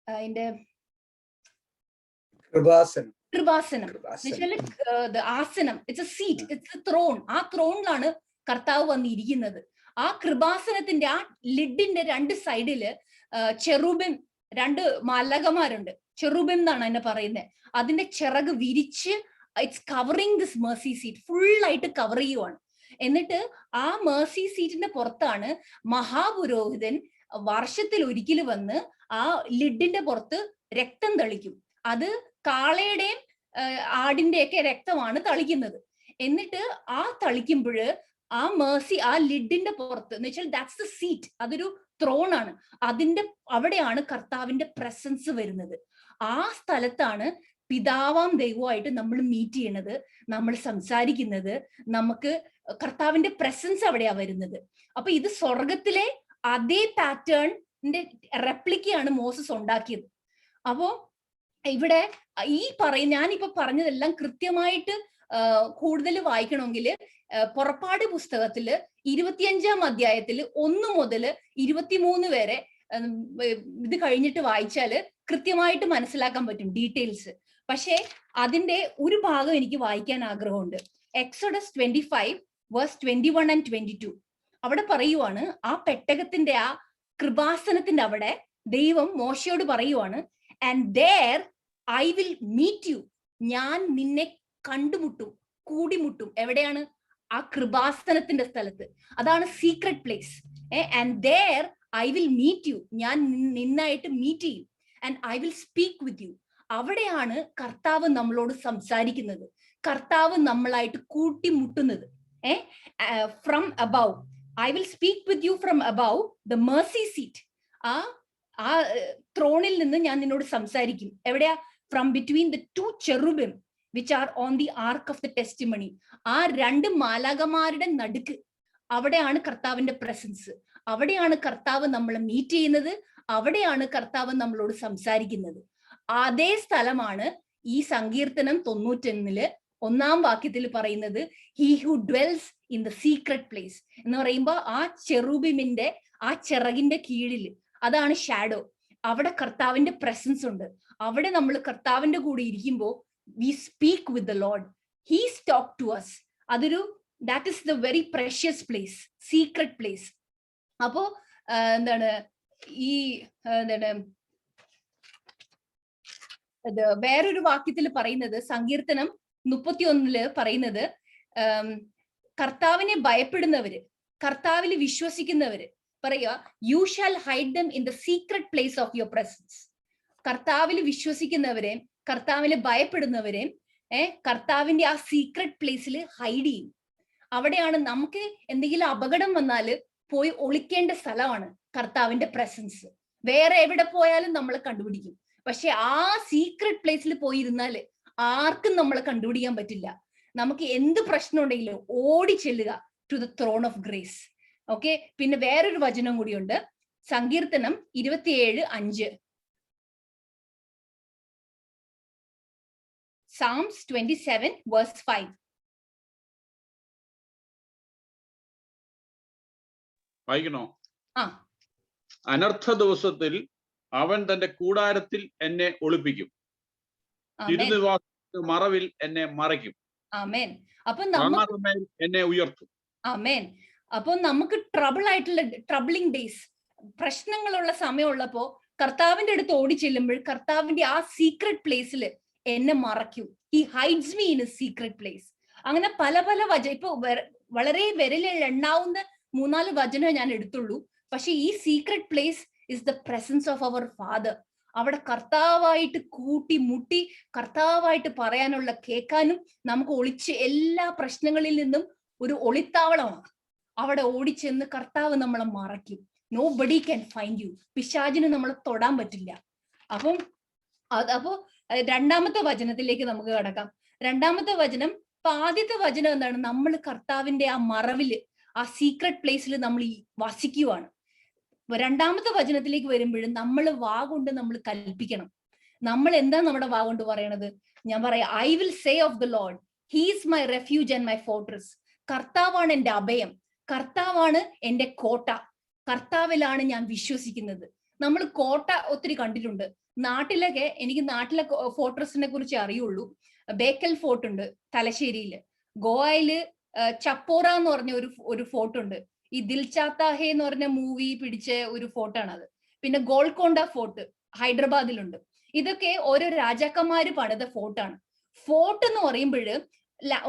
അതിന്റെ കൃപാസനം, ആസനം. It's a seat, it's a throne. ആ ത്രോണിലാണ് കർത്താവ് വന്നിരിക്കുന്നത്. ആ കൃപാസനത്തിന്റെ ആ ലിഡിന്റെ 2 സൈഡില് ചെറുബിം, 2 മാലകമാരുണ്ട്. ചെറുബിം എന്നാണ് അതിനെ പറയുന്നത്. അതിന്റെ ചിറക് വിരിച്ച് it's covering this Mercy seat, full ആയിട്ട് കവർ ചെയ്യുവാണ്. എന്നിട്ട് ആ മേഴ്സി സീറ്റിന്റെ പുറത്താണ് മഹാപുരോഹിതൻ വർഷത്തിൽ ഒരിക്കൽ വന്ന് ആ ലിഡിന്റെ പുറത്ത് രക്തം തളിക്കും. അത് കാളയുടെയും ആടിന്റെയൊക്കെ രക്തമാണ് തളിക്കുന്നത്. എന്നിട്ട് ആ തളിക്കുമ്പോൾ ആ മേഴ്സി ആ ലിഡിന്റെ പുറത്ത്, എന്ന് വെച്ചാൽ ദാറ്റ്സ് ദ സീറ്റ്, അതൊരു ത്രോൺ ആണ്. അതിന്റെ അവിടെയാണ് കർത്താവിന്റെ പ്രസൻസ് വരുന്നത്. ആ സ്ഥലത്താണ് പിതാവാം ദൈവമായിട്ട് നമ്മൾ മീറ്റ് ചെയ്യണത്, നമ്മൾ സംസാരിക്കുന്നത്. നമുക്ക് കർത്താവിന്റെ പ്രസൻസ് അവിടെയാ വരുന്നത്. അപ്പൊ ഇത് സ്വർഗത്തിലെ അതേ പാറ്റേണിന്റെ റെപ്ലിക്കയാണ് മോസസ് ഉണ്ടാക്കിയത്. അപ്പോ ഇവിടെ ഞാനിപ്പോ പറഞ്ഞതെല്ലാം കൃത്യമായിട്ട് കൂടുതൽ വായിക്കണമെങ്കിൽ പുറപ്പാട് പുസ്തകത്തില് 25-ാം അധ്യായത്തിൽ 1 മുതൽ 23 വരെ ഇത് കഴിഞ്ഞിട്ട് വായിച്ചാല് കൃത്യമായിട്ട് മനസ്സിലാക്കാൻ പറ്റും ഡീറ്റെയിൽസ്. പക്ഷേ അതിന്റെ ഒരു ഭാഗം എനിക്ക് വായിക്കാൻ ആഗ്രഹമുണ്ട്. Exodus 25:21 and 22. അവിടെ പറയുവാണ്, ആ പെട്ടകത്തിന്റെ ആ കൃപാസനത്തിന്റെ അവിടെ ദൈവം മോശയോട് പറയുവാണ്, and there I will meet you. ഞാൻ നിന്നെ കണ്ടുമുട്ടും, കൂടിമുട്ടും. എവിടെയാണ്? ആ കൃപാസനത്തിന്റെ സ്ഥലത്ത്. അതാണ് secret place. And there I will meet you. ഞാൻ നിന്നായിട്ട് മീറ്റ് ചെയ്യും. And I will speak with you. അവിടെയാണ് കർത്താവ് നമ്മളോട് സംസാരിക്കുന്നത്, കർത്താവ് നമ്മളായിട്ട് കൂട്ടിമുട്ടുന്നത്. From above I will speak with you from above the mercy seat. ആ ത്രോണിൽ നിന്ന് ഞാൻ നിന്നോട് സംസാരിക്കും. എവിടെയാ? From between the 2 cherubim which are on the ark of the testimony. ആ 2 മാലാകമാരുടെ നടുക്ക് അവിടെയാണ് കർത്താവിന്റെ പ്രസൻസ്. അവിടെയാണ് കർത്താവ് നമ്മളെ മീറ്റ് ചെയ്യുന്നത്. അവിടെയാണ് കർത്താവ് നമ്മളോട് സംസാരിക്കുന്നത്. അതേ സ്ഥലമാണ് ഈ സങ്കീർത്തനം 91 1-ാം വാക്യത്തിൽ പറയുന്നത്, he who dwells in the secret place എന്ന് പറയുമ്പോ ആ ചെറുബിമിന്റെ ആ ചിറകിന്റെ കീഴിൽ, അതാണ് ഷാഡോ. അവിടെ കർത്താവിന്റെ പ്രസൻസ് ഉണ്ട്. അവിടെ നമ്മൾ കർത്താവിന്റെ കൂടെ ഇരിക്കുമ്പോൾ we speak with the Lord, he talk to us. That is the very precious place, secret place. അപ്പോ വേറൊരു വാക്യത്തിൽ പറയുന്നത്, സങ്കീർത്തനം 31 പറയുന്നത്, കർത്താവിനെ ഭയപ്പെടുന്നവര്, കർത്താവിൽ വിശ്വസിക്കുന്നവര് പറയുക, you shall hide them in the secret place of your presence. കർത്താവിൽ വിശ്വസിക്കുന്നവരെയും കർത്താവിനെ ഭയപ്പെടുന്നവരെയും കർത്താവിന്റെ ആ സീക്രട്ട് പ്ലേസിൽ ഹൈഡ് ചെയ്യും. അവിടെയാണ് നമുക്ക് എന്തെങ്കിലും അപകടം വന്നാല് പോയി ഒളിക്കേണ്ട സ്ഥലമാണ് കർത്താവിന്റെ പ്രസൻസ്. വേറെ എവിടെ പോയാലും നമ്മൾ കണ്ടുപിടിക്കും. പക്ഷെ ആ സീക്രട്ട് പ്ലേസിൽ പോയിരുന്നാല് ആർക്കും നമ്മളെ കണ്ടുപിടിക്കാൻ പറ്റില്ല. നമുക്ക് എന്ത് പ്രശ്നം ഉണ്ടെങ്കിലും ഓടി ചെല്ലുക to the throne of grace. Okay, പിന്നെ വേറൊരു വചനം കൂടിയുണ്ട്, സങ്കീർത്തനം 27:5. Psalms 27:5. വായിക്കണോ? ആ. അനർത്ഥ ദിവസത്തിൽ അവൻ തന്റെ കൂടാരത്തിൽ എന്നെ ഒളിപ്പിക്കും, തിരുനിവാസ മറവിൽ എന്നെ മറയ്ക്കും. ആമേൻ. അപ്പൊ എന്നെ ഉയർത്തും. ആമേൻ. അപ്പൊ നമുക്ക് ട്രബിളിംഗ് ഡേയ്സ്, പ്രശ്നങ്ങളുള്ള സമയമുള്ളപ്പോ കർത്താവിന്റെ അടുത്ത് ഓടി ചെല്ലുമ്പോൾ കർത്താവിന്റെ ആ സീക്രട്ട് പ്ലേസിൽ എന്നെ മറയ്ക്കും. He hides me in a secret place. അങ്ങനെ പല വചനം, ഇപ്പൊ വളരെ വിരലിൽ എണ്ണാവുന്ന 3-4 വചനം ഞാൻ എടുത്തുള്ളൂ. പക്ഷെ ഈ secret place is the presence of our Father. അവിടെ കർത്താവായിട്ട് കൂട്ടിമുട്ടി കർത്താവായിട്ട് പറയാനുള്ള കേൾക്കാനും നമുക്ക് ഒളിച്ച് എല്ലാ പ്രശ്നങ്ങളിൽ നിന്നും ഒരു ഒളിത്താവളമാണ്. അവിടെ ഓടിച്ചെന്ന് കർത്താവ് നമ്മളെ മറയ്ക്കും. Nobody can find you. പിശാചിന് നമ്മളെ തൊടാൻ പറ്റില്ല. അപ്പോ 2-ാമത്തെ വചനത്തിലേക്ക് നമുക്ക് കടക്കാം. രണ്ടാമത്തെ വചനം. ഇപ്പൊ ആദ്യത്തെ വചനം എന്താണ്? നമ്മൾ കർത്താവിന്റെ ആ മറവില്, ആ സീക്രട്ട് പ്ലേസിൽ നമ്മൾ വസിക്കുവാണ്. രണ്ടാമത്തെ വചനത്തിലേക്ക് വരുമ്പോഴും നമ്മൾ വാ കൊണ്ട് നമ്മൾ കൽപ്പിക്കണം. നമ്മൾ എന്താ നമ്മുടെ വാ കൊണ്ട് പറയണത്? ഞാൻ പറയാം, I will say of the Lord, he is my refuge and my fortress. കർത്താവാണ് എന്റെ അഭയം, കർത്താവാണ് എന്റെ കോട്ട, കർത്താവിലാണ് ഞാൻ വിശ്വസിക്കുന്നത്. നമ്മൾ കോട്ട ഒത്തിരി കണ്ടിട്ടുണ്ട് നാട്ടിലൊക്കെ. എനിക്ക് നാട്ടിലെ ഫോർട്രസിനെ കുറിച്ച് അറിയുള്ളൂ. ബേക്കൽ ഫോർട്ട് ഉണ്ട് തലശ്ശേരിയില്. ഗോവയില് ചപ്പോറ എന്ന് പറഞ്ഞ ഒരു ഫോർട്ട് ഉണ്ട്. ഈ ദിൽ ചാത്ത ഹേ എന്ന് പറഞ്ഞ മൂവി പിടിച്ച ഒരു ഫോർട്ടാണ് അത്. പിന്നെ ഗോൾക്കൊണ്ട ഫോർട്ട് ഹൈദരാബാദിലുണ്ട്. ഇതൊക്കെ ഓരോ രാജാക്കന്മാര് പണിത ഫോർട്ടാണ്. ഫോർട്ട് എന്ന് പറയുമ്പോൾ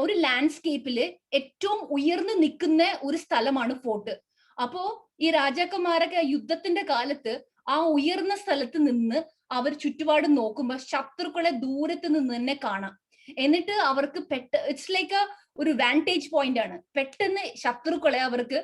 ഒരു ലാൻഡ്സ്കേപ്പില് ഏറ്റവും ഉയർന്നു നിൽക്കുന്ന ഒരു സ്ഥലമാണ് ഫോർട്ട്. അപ്പോ ഈ രാജാക്കന്മാരൊക്കെ യുദ്ധത്തിന്റെ കാലത്ത് ആ ഉയർന്ന സ്ഥലത്ത് നിന്ന് അവർ ചുറ്റുപാട് നോക്കുമ്പോൾ ശത്രുക്കളെ ദൂരത്ത് നിന്ന് തന്നെ കാണാം. എന്നിട്ട് അവർക്ക് ഇറ്റ്സ് ലൈക്ക് ഒരു വാൻറ്റേജ് പോയിന്റ് ആണ്. പെട്ടെന്ന് ശത്രുക്കളെ അവർക്ക്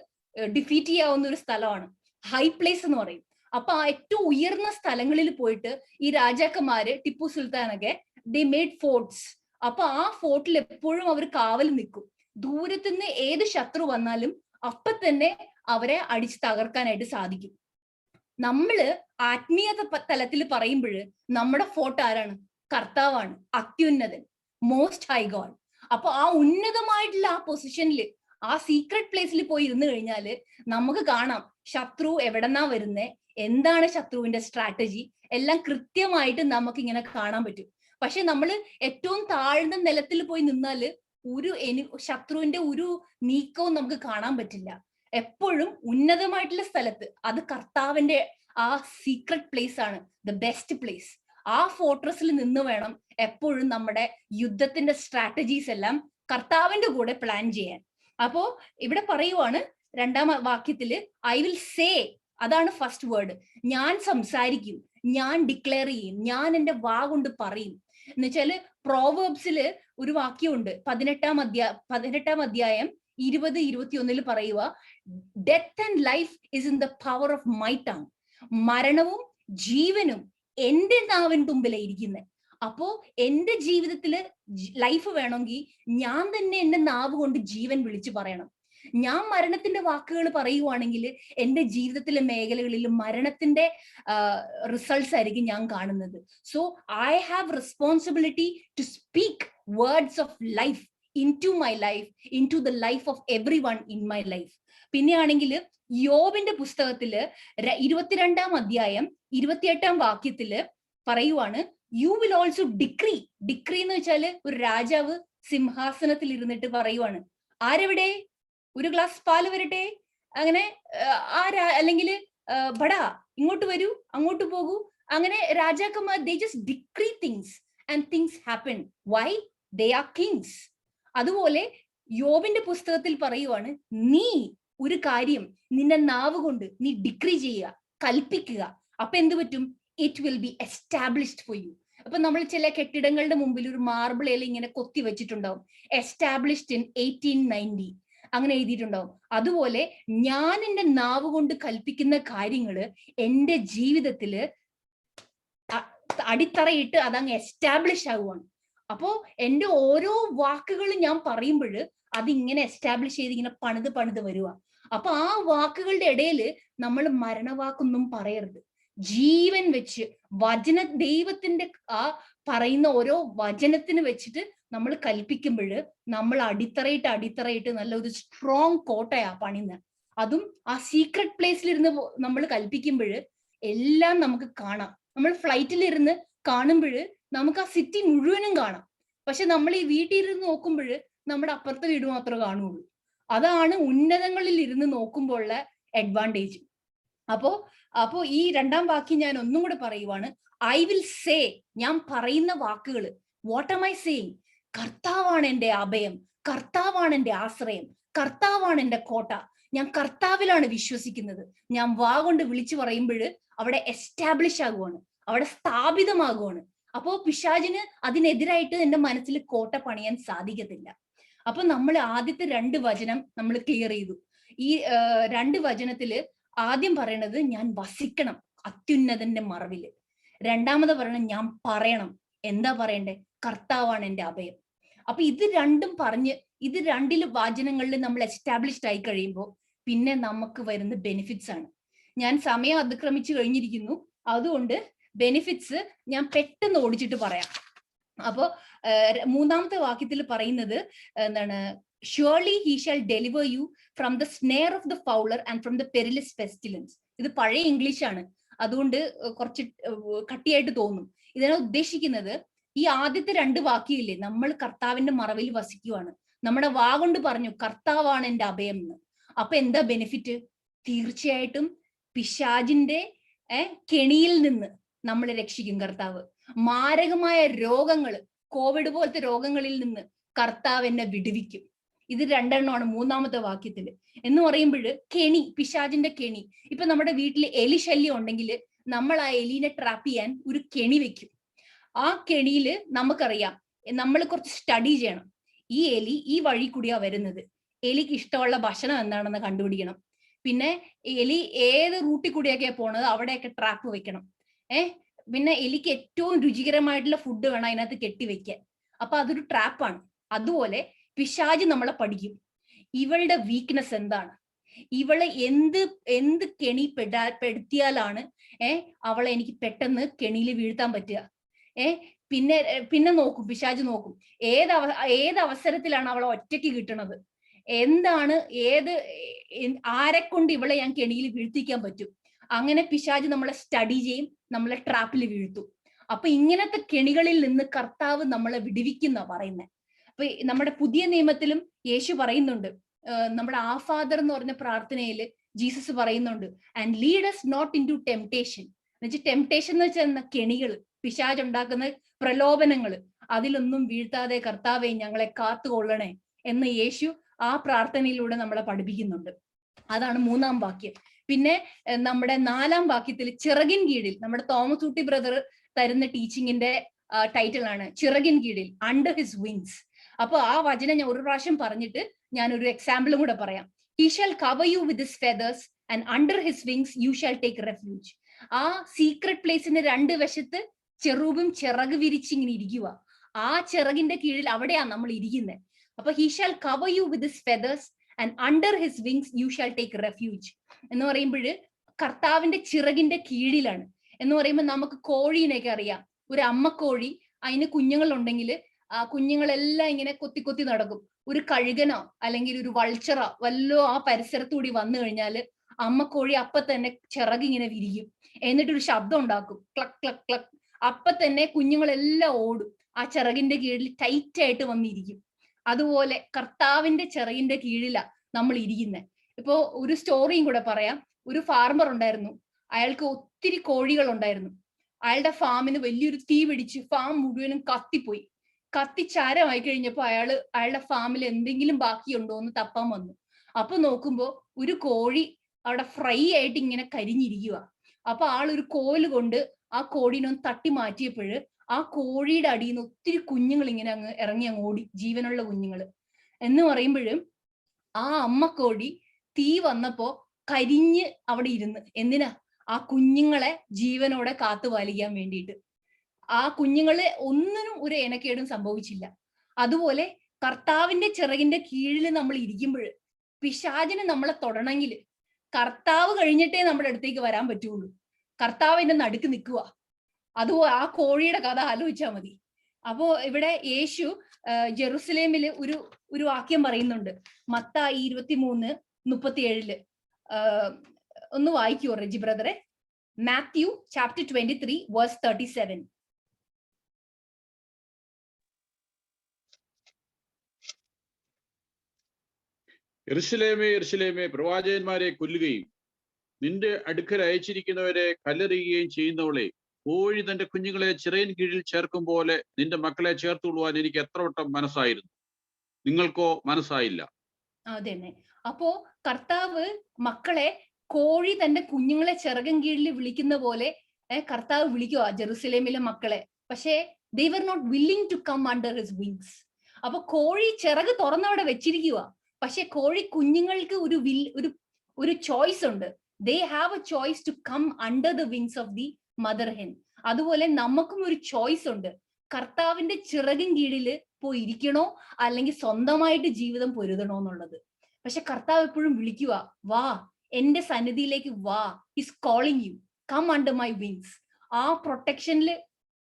ഡിഫീറ്റ് ചെയ്യാവുന്ന ഒരു സ്ഥലമാണ്. ഹൈ പ്ലേസ് എന്ന് പറയും. അപ്പൊ ആ ഏറ്റവും ഉയർന്ന സ്ഥലങ്ങളിൽ പോയിട്ട് ഈ രാജാക്കന്മാര്, ടിപ്പു സുൽത്താനൊക്കെ, ദേ മേഡ് ഫോർട്ട്സ്. അപ്പൊ ആ ഫോർട്ടിൽ എപ്പോഴും അവർ കാവൽ നിൽക്കും. ദൂരത്തുനിന്ന് ഏത് ശത്രു വന്നാലും അപ്പൊ തന്നെ അവരെ അടിച്ച് തകർക്കാനായിട്ട് സാധിക്കും. നമ്മള് ആത്മീയ തലത്തിൽ പറയുമ്പോൾ നമ്മുടെ ഫോർട്ട് ആരാണ്? കർത്താവാണ്, അത്യുന്നതൻ, മോസ്റ്റ് ഹൈ ഗോഡ്. അപ്പൊ ആ ഉന്നതമായിട്ടുള്ള ആ പൊസിഷനിൽ, ആ സീക്രട്ട് പ്ലേസിൽ പോയി ഇരുന്ന് കഴിഞ്ഞാല് നമുക്ക് കാണാം ശത്രു എവിടെന്നാ വരുന്നേ, എന്താണ് ശത്രുവിന്റെ സ്ട്രാറ്റജി, എല്ലാം കൃത്യമായിട്ട് നമുക്ക് ഇങ്ങനെ കാണാൻ പറ്റും. പക്ഷെ നമ്മൾ ഏറ്റവും താഴ്ന്ന നിലത്തിൽ പോയി നിന്നാല് ശത്രുവിന്റെ ഒരു നീക്കവും നമുക്ക് കാണാൻ പറ്റില്ല. എപ്പോഴും ഉന്നതമായിട്ടുള്ള സ്ഥലത്ത്, അത് കർത്താവിന്റെ ആ സീക്രട്ട് പ്ലേസ് ആണ്, ദ ബെസ്റ്റ് പ്ലേസ്. ആ ഫോർട്രസിൽ നിന്ന് വേണം എപ്പോഴും നമ്മുടെ യുദ്ധത്തിന്റെ സ്ട്രാറ്റജീസ് എല്ലാം കർത്താവിന്റെ കൂടെ പ്ലാൻ ചെയ്യാൻ. അപ്പോ ഇവിടെ പറയുവാണ് രണ്ടാം വാക്യത്തില്, ഐ വിൽ സേ, അതാണ് ഫസ്റ്റ് വേർഡ്. ഞാൻ സംസാരിക്കും, ഞാൻ ഡിക്ലെയർ ചെയ്യും, ഞാൻ എന്റെ വാ കൊണ്ട് പറയും. എന്ന് വെച്ചാല് പ്രോവേർബ്സില് ഒരു വാക്യമുണ്ട്, 18-ാം അധ്യായം 20-21 പറയുക, death and life is in the power of my tongue. മരണവും ജീവനും എന്റെ നാവിൻ തുമ്പിലെ ഇരിക്കുന്നത്. അപ്പോ എന്റെ ജീവിതത്തില് ലൈഫ് വേണമെങ്കിൽ ഞാൻ തന്നെ എന്റെ നാവ് കൊണ്ട് ജീവൻ വിളിച്ചു പറയണം. ഞാൻ മരണത്തിന്റെ വാക്കുകൾ പറയുവാണെങ്കിൽ എന്റെ ജീവിതത്തിലെ മേഖലകളിൽ മരണത്തിന്റെ റിസൾട്ട്സ് ആയിരിക്കും ഞാൻ കാണുന്നത്. So I have responsibility to speak words of life into my life, into the life of everyone in my life. പിന്നെയാണെങ്കിൽ യോബിന്റെ പുസ്തകത്തില് 22-ാം അധ്യായം 28-ാം വാക്യത്തില് പറയുവാണ്, you will also decree. Decree എന്ന് വെച്ചാല് ഒരു രാജാവ് സിംഹാസനത്തിൽ ഇരുന്നിട്ട് പറയുവാണ്, ആരെവിടെ, ഒരു ഗ്ലാസ് പാല് വരട്ടെ, അങ്ങനെ അല്ലെങ്കിൽ ബടാ ഇങ്ങോട്ട് വരൂ, അങ്ങോട്ട് പോകൂ. അങ്ങനെ രാജാക്കന്മാർ, they just decree things and things happen. Why? They are kings. അതുപോലെ യോബിന്റെ പുസ്തകത്തിൽ പറയുവാണ്, നീ ഒരു കാര്യം നിന്റെ നാവ് കൊണ്ട് നീ ഡിക്രി ചെയ്യുക, കൽപ്പിക്കുക. അപ്പൊ എന്ത് പറ്റും? It will be established for you. അപ്പൊ നമ്മൾ ചില കെട്ടിടങ്ങളുടെ മുമ്പിൽ ഒരു മാർബിൾ ഇങ്ങനെ കൊത്തി വെച്ചിട്ടുണ്ടാവും, എസ്റ്റാബ്ലിഷ്ഡ് ഇൻ 1890 അങ്ങനെ എഴുതിയിട്ടുണ്ടാവും. അതുപോലെ ഞാൻ എന്റെ നാവ് കൊണ്ട് കൽപ്പിക്കുന്ന കാര്യങ്ങള് എന്റെ ജീവിതത്തില് അടിത്തറയിട്ട് അതങ്ങ് എസ്റ്റാബ്ലിഷ് ആവുകയാണ്. അപ്പോ എന്റെ ഓരോ വാക്കുകളും ഞാൻ പറയുമ്പോൾ അതിങ്ങനെ എസ്റ്റാബ്ലിഷ് ചെയ്ത് ഇങ്ങനെ പണിത് വരുക. അപ്പൊ ആ വാക്കുകളുടെ ഇടയിൽ നമ്മൾ മരണവാക്കൊന്നും പറയരുത്. ജീവൻ വെച്ച് ദൈവത്തിന്റെ ആ പറയുന്ന ഓരോ വചനത്തിന് വെച്ചിട്ട് നമ്മൾ കൽപ്പിക്കുമ്പോൾ നമ്മൾ അടിത്തറയിട്ട് നല്ലൊരു സ്ട്രോങ് കോട്ടയാ പണിന്ന്. അതും ആ സീക്രട്ട് പ്ലേസിലിരുന്ന് നമ്മൾ കൽപ്പിക്കുമ്പോൾ എല്ലാം നമുക്ക് കാണാം. നമ്മൾ ഫ്ലൈറ്റിലിരുന്ന് കാണുമ്പോൾ നമുക്ക് ആ സിറ്റി മുഴുവനും കാണാം. പക്ഷെ നമ്മൾ ഈ വീട്ടിൽ ഇരുന്ന് നോക്കുമ്പോൾ നമ്മുടെ അപ്പുറത്തെ വീട് മാത്രമേ കാണുള്ളൂ. അതാണ് ഉന്നതങ്ങളിൽ ഇരുന്ന് നോക്കുമ്പോൾ ഉള്ള അഡ്വാൻറ്റേജ്. അപ്പോ ഈ രണ്ടാം വാക്യം ഞാൻ ഒന്നും കൂടെ പറയുവാണ്, ഐ വിൽ സേ, ഞാൻ പറയുന്ന വാക്കുകൾ, വാട്ട് ആം ഐ സേയിങ്? കർത്താവാണ് എന്റെ അഭയം, കർത്താവാണ് എന്റെ ആശ്രയം, കർത്താവാണ് എന്റെ കോട്ട, ഞാൻ കർത്താവിലാണ് വിശ്വസിക്കുന്നത്. ഞാൻ വാ കൊണ്ട് വിളിച്ചു പറയുമ്പോൾ അവിടെ എസ്റ്റാബ്ലിഷ് ആകുവാണ്, അവിടെ സ്ഥാപിതമാകുവാണ്. അപ്പോ പിശാചിന് അതിനെതിരായിട്ട് എന്റെ മനസ്സിൽ കോട്ട പണിയാൻ സാധിക്കത്തില്ല. അപ്പൊ നമ്മൾ ആദ്യത്തെ 2 വചനം നമ്മൾ ക്ലിയർ ചെയ്തു. ഈ 2 വചനത്തില് ആദ്യം പറയണത് ഞാൻ വസിക്കണം അത്യുന്നതന്റെ മറവില്. രണ്ടാമത് പറയണത് ഞാൻ പറയണം. എന്താ പറയണ്ടേ? കർത്താവാണ് എന്റെ അഭയം. അപ്പൊ ഇത് രണ്ടും പറഞ്ഞ് ഇത് രണ്ടിലും വാചനങ്ങളിൽ നമ്മൾ എസ്റ്റാബ്ലിഷ്ഡ് ആയി കഴിയുമ്പോൾ പിന്നെ നമുക്ക് വരുന്ന ബെനിഫിറ്റ്സ് ആണ്. ഞാൻ സമയം അതിക്രമിച്ചു കഴിഞ്ഞിരിക്കുന്നു, അതുകൊണ്ട് ബെനിഫിറ്റ്സ് ഞാൻ പെട്ടെന്ന് ഓടിച്ചിട്ട് പറയാം. അപ്പോ മൂന്നാമത്തെ വാക്യത്തിൽ പറയുന്നത് എന്താണ്? Surely he shall deliver you from the snare of the fowler and from the perilous pestilence. ഇത് പഴയ ഇംഗ്ലീഷാണ്, അതുകൊണ്ട് കുറച്ച് കട്ടിയായിട്ട് തോന്നും. ഇതിനെ ഉദ്ദേശിക്കുന്നത് ഈ ആദ്യത്തെ രണ്ട് വാക്യമില്ലേ, നമ്മൾ കർത്താവിന്റെ മറവിൽ വസിക്കുവാണ്, നമ്മുടെ വാ കൊണ്ട് പറഞ്ഞു കർത്താവാണ് എന്റെ അഭയം എന്ന്. അപ്പൊ എന്താ ബെനിഫിറ്റ്? തീർച്ചയായിട്ടും പിശാചിന്റെ കെണിയിൽ നിന്ന് നമ്മളെ രക്ഷിക്കും കർത്താവ്. മാരകമായ രോഗങ്ങള്, കോവിഡ് പോലത്തെ രോഗങ്ങളിൽ നിന്ന് കർത്താവ് എന്നെ വിടുവിക്കും. ഇത് രണ്ടെണ്ണമാണ് മൂന്നാമത്തെ വാക്യത്തില്. എന്ന് പറയുമ്പോൾ കെണി, പിശാചിന്റെ കെണി. ഇപ്പൊ നമ്മുടെ വീട്ടിൽ എലി ശല്യം ഉണ്ടെങ്കിൽ നമ്മൾ ആ എലീനെ ട്രാപ്പ് ചെയ്യാൻ ഒരു കെണി വെക്കും. ആ കെണിയിൽ നമുക്കറിയാം, നമ്മൾ കുറച്ച് സ്റ്റഡി ചെയ്യണം. ഈ എലി ഈ വഴി കൂടിയാ വരുന്നത്, എലിക്ക് ഇഷ്ടമുള്ള ഭക്ഷണം എന്താണെന്ന് കണ്ടുപിടിക്കണം. പിന്നെ എലി ഏത് റൂട്ടിൽ കൂടിയൊക്കെയാ പോണത് അവിടെയൊക്കെ ട്രാപ്പ് വെക്കണം. പിന്നെ എലിക്ക് ഏറ്റവും രുചികരമായിട്ടുള്ള ഫുഡ് വേണം അതിനകത്ത് കെട്ടിവെക്കാൻ. അപ്പൊ അതൊരു ട്രാപ്പാണ്. അതുപോലെ പിശാച് നമ്മളെ പഠിക്കും, ഇവളുടെ വീക്ക്നെസ് എന്താണ്, ഇവളെ എന്ത് കെണി പെടുത്തിയാലാണ് അവളെ എനിക്ക് പെട്ടെന്ന് കെണിയിൽ വീഴ്ത്താൻ പറ്റുക. പിന്നെ നോക്കും, പിശാച് നോക്കും ഏത് അവസരത്തിലാണ് അവളെ ഒറ്റയ്ക്ക് കിട്ടണത്, എന്താണ് ആരെ കൊണ്ട് ഇവളെ ഞാൻ കെണിയിൽ വീഴ്ത്തിക്കാൻ പറ്റും. അങ്ങനെ പിശാച് നമ്മളെ സ്റ്റഡി ചെയ്യും, നമ്മളെ ട്രാപ്പിൽ വീഴ്ത്തും. അപ്പൊ ഇങ്ങനത്തെ കെണികളിൽ നിന്ന് കർത്താവ് നമ്മളെ വിടുവിക്കുന്ന പറയുന്നത്. അപ്പൊ നമ്മുടെ പുതിയ നിയമത്തിലും യേശു പറയുന്നുണ്ട്, നമ്മുടെ ആ ഫാദർ എന്ന് പറഞ്ഞ പ്രാർത്ഥനയിൽ ജീസസ് പറയുന്നുണ്ട്, and lead us not into temptation. എന്നുവെച്ചാൽ ടെംപ്ടേഷൻ എന്ന് വെച്ചാൽ കെണികൾ, പിശാച് ഉണ്ടാക്കുന്ന പ്രലോഭനങ്ങള്, അതിലൊന്നും വീഴ്ത്താതെ കർത്താവെ ഞങ്ങളെ കാത്തുകൊള്ളണേ എന്ന് യേശു ആ പ്രാർത്ഥനയിലൂടെ നമ്മളെ പഠിപ്പിക്കുന്നുണ്ട്. അതാണ് മൂന്നാം വാക്യം. പിന്നെ നമ്മുടെ നാലാം വാക്യത്തിൽ ചിറകിൻ കീഴിൽ, നമ്മുടെ തോമസ് ഊട്ടി ബ്രദർ തരുന്ന ടീച്ചിങ്ങിന്റെ ടൈറ്റിൽ ആണ് ചിറകിൻ കീഴിൽ, അണ്ടർ ഹിസ് വിങ്സ്. അപ്പൊ ആ വചനം ഞാൻ ഒരു പ്രാവശ്യം പറഞ്ഞിട്ട് ഞാൻ ഒരു എക്സാമ്പിളും കൂടെ പറയാം. He shall cover you with his feathers and under his wings you shall take refuge. ആ സീക്രട്ട് പ്ലേസിന്റെ രണ്ട് വശത്ത് ചെറുബും ചിറക് വിരിച്ചിങ്ങനെ ഇരിക്കുക. ആ ചിറകിന്റെ കീഴിൽ അവിടെയാ നമ്മൾ ഇരിക്കുന്നത്. അപ്പൊ he shall cover you with his feathers and under his wings you shall take refuge എന്ന് പറയുമ്പോൾ കർത്താവിന്റെ ചിറകിന്റെ കീഴിലാണ്. എന്ന് പറയുമ്പോൾ നമുക്ക് കോഴീനെയൊക്കെ അറിയാം. ഒരു അമ്മക്കോഴി, അതിന് കുഞ്ഞുങ്ങൾ ഉണ്ടെങ്കിൽ ആ കുഞ്ഞുങ്ങളെല്ലാം ഇങ്ങനെ കൊത്തി കൊത്തി നടക്കും. ഒരു കഴുകനോ അല്ലെങ്കിൽ ഒരു വൾച്ചറോ വല്ലോ ആ പരിസരത്തുകൂടി വന്നു കഴിഞ്ഞാൽ അമ്മക്കോഴി അപ്പൊ തന്നെ ചിറകിങ്ങനെ വിരിക്കും, എന്നിട്ടൊരു ശബ്ദം ഉണ്ടാക്കും, ക്ലക് ക്ലക് ക്ലക്. അപ്പൊ തന്നെ കുഞ്ഞുങ്ങളെല്ലാം ഓടും, ആ ചിറകിന്റെ കീഴിൽ ടൈറ്റ് ആയിട്ട് വന്നിരിക്കും. അതുപോലെ കർത്താവിന്റെ ചിറകിന്റെ കീഴിലാ നമ്മൾ ഇരിക്കുന്നത്. ഇപ്പോ ഒരു സ്റ്റോറിയും കൂടെ പറയാം. ഒരു ഫാർമർ ഉണ്ടായിരുന്നു, അയാൾക്ക് ഒത്തിരി കോഴികൾ ഉണ്ടായിരുന്നു. അയാളുടെ ഫാമിന് വലിയൊരു തീ പിടിച്ച് ഫാം മുഴുവനും കത്തിപ്പോയി. കത്തിച്ചാരമായി കഴിഞ്ഞപ്പോ അയാളുടെ ഫാമിൽ എന്തെങ്കിലും ബാക്കിയുണ്ടോ എന്ന് തപ്പാൻ വന്നു. അപ്പൊ നോക്കുമ്പോ ഒരു കോഴി അവിടെ ഫ്രൈ ആയിട്ട് ഇങ്ങനെ കരിഞ്ഞിരിക്കുക. അപ്പൊ ആളൊരു കോല് കൊണ്ട് ആ കോഴീനെ ഒന്ന് തട്ടി മാറ്റിയപ്പോഴ് ആ കോഴിയുടെ അടിയിൽ നിന്ന് ഒത്തിരി കുഞ്ഞുങ്ങൾ ഇങ്ങനെ ഇറങ്ങി അങ്ങ് ഓടി, ജീവനുള്ള കുഞ്ഞുങ്ങൾ. എന്ന് പറയുമ്പോഴും ആ അമ്മക്കോഴി തീ വന്നപ്പോ കരിഞ്ഞ് അവിടെ ഇരുന്ന്, എന്തിനാ? ആ കുഞ്ഞുങ്ങളെ ജീവനോടെ കാത്തു പാലിക്കാൻ വേണ്ടിയിട്ട്. ആ കുഞ്ഞുങ്ങളെ ഒന്നിനും ഒരു എനക്കേടും സംഭവിച്ചില്ല. അതുപോലെ കർത്താവിന്റെ ചിറകിന്റെ കീഴിൽ നമ്മൾ ഇരിക്കുമ്പോൾ പിശാചിന് നമ്മളെ തൊടണമെങ്കിൽ കർത്താവ് കഴിഞ്ഞിട്ടേ നമ്മുടെ അടുത്തേക്ക് വരാൻ പറ്റുള്ളൂ. കർത്താവിന്റെ നടുക്ക് നിൽക്കുക. അതുപോലെ ആ കോഴിയുടെ കഥ ആലോചിച്ചാൽ മതി. അപ്പോ ഇവിടെ യേശു ജെറുസലേമില് ഒരു വാക്യം പറയുന്നുണ്ട്, മത്തായി 23:37. ഒന്ന് വായിക്കുവോ റെജി ബ്രദറെ? Matthew chapter 23 verse 37. യെരൂശലേമേ യെരൂശലേമേ, പ്രവാചകന്മാരെ കൊല്ലുകയും നിന്റെ അടുക്കൽ അയച്ചിരിക്കുന്നവരെ കല്ലെറിയുകയും ചെയ്യുന്നവളെ, കോഴി തന്റെ കുഞ്ഞുങ്ങളെ ചിറയിൻ കീഴിൽ ചേർക്കും പോലെ നിന്റെ മക്കളെ ചേർത്തുകൊള്ളുവാൻ എനിക്ക് എത്ര വട്ടം മനസ്സായിരുന്നു, നിങ്ങൾക്കോ മനസ്സായില്ല. അതന്നെ. അപ്പോ കർത്താവ് മക്കളെ കോഴി തന്റെ കുഞ്ഞുങ്ങളെ ചിറകൻ കീഴിൽ വിളിക്കുന്ന പോലെ കർത്താവ് വിളിക്കുക ജെറുസലേമിലെ മക്കളെ. പക്ഷേ they were not willing to come under his wings. അപ്പൊ കോഴി ചിറക് തുറന്നവിടെ വെച്ചിരിക്കുക. പക്ഷെ കോഴി കുഞ്ഞുങ്ങൾക്ക് ഒരു ചോയ്സ് ഉണ്ട്. they have a choice to come under the wings of the mother hen. അതുപോലെ നമുക്കും ഒരു ചോയ്സ് ഉണ്ട്. കർത്താവിന്റെ ചിറകിൻ കീഴിൽ പോയി ഇരിക്കണോ അല്ലെങ്കിൽ സ്വന്തമായിട്ട് ജീവിതം പൊരുതണോ എന്നുള്ളത്. പക്ഷെ കർത്താവ് എപ്പോഴും വിളിക്കുക, വാ എന്റെ സന്നിധിയിലേക്ക് വാ, is calling you, come under my wings. ആ പ്രൊട്ടക്ഷനിൽ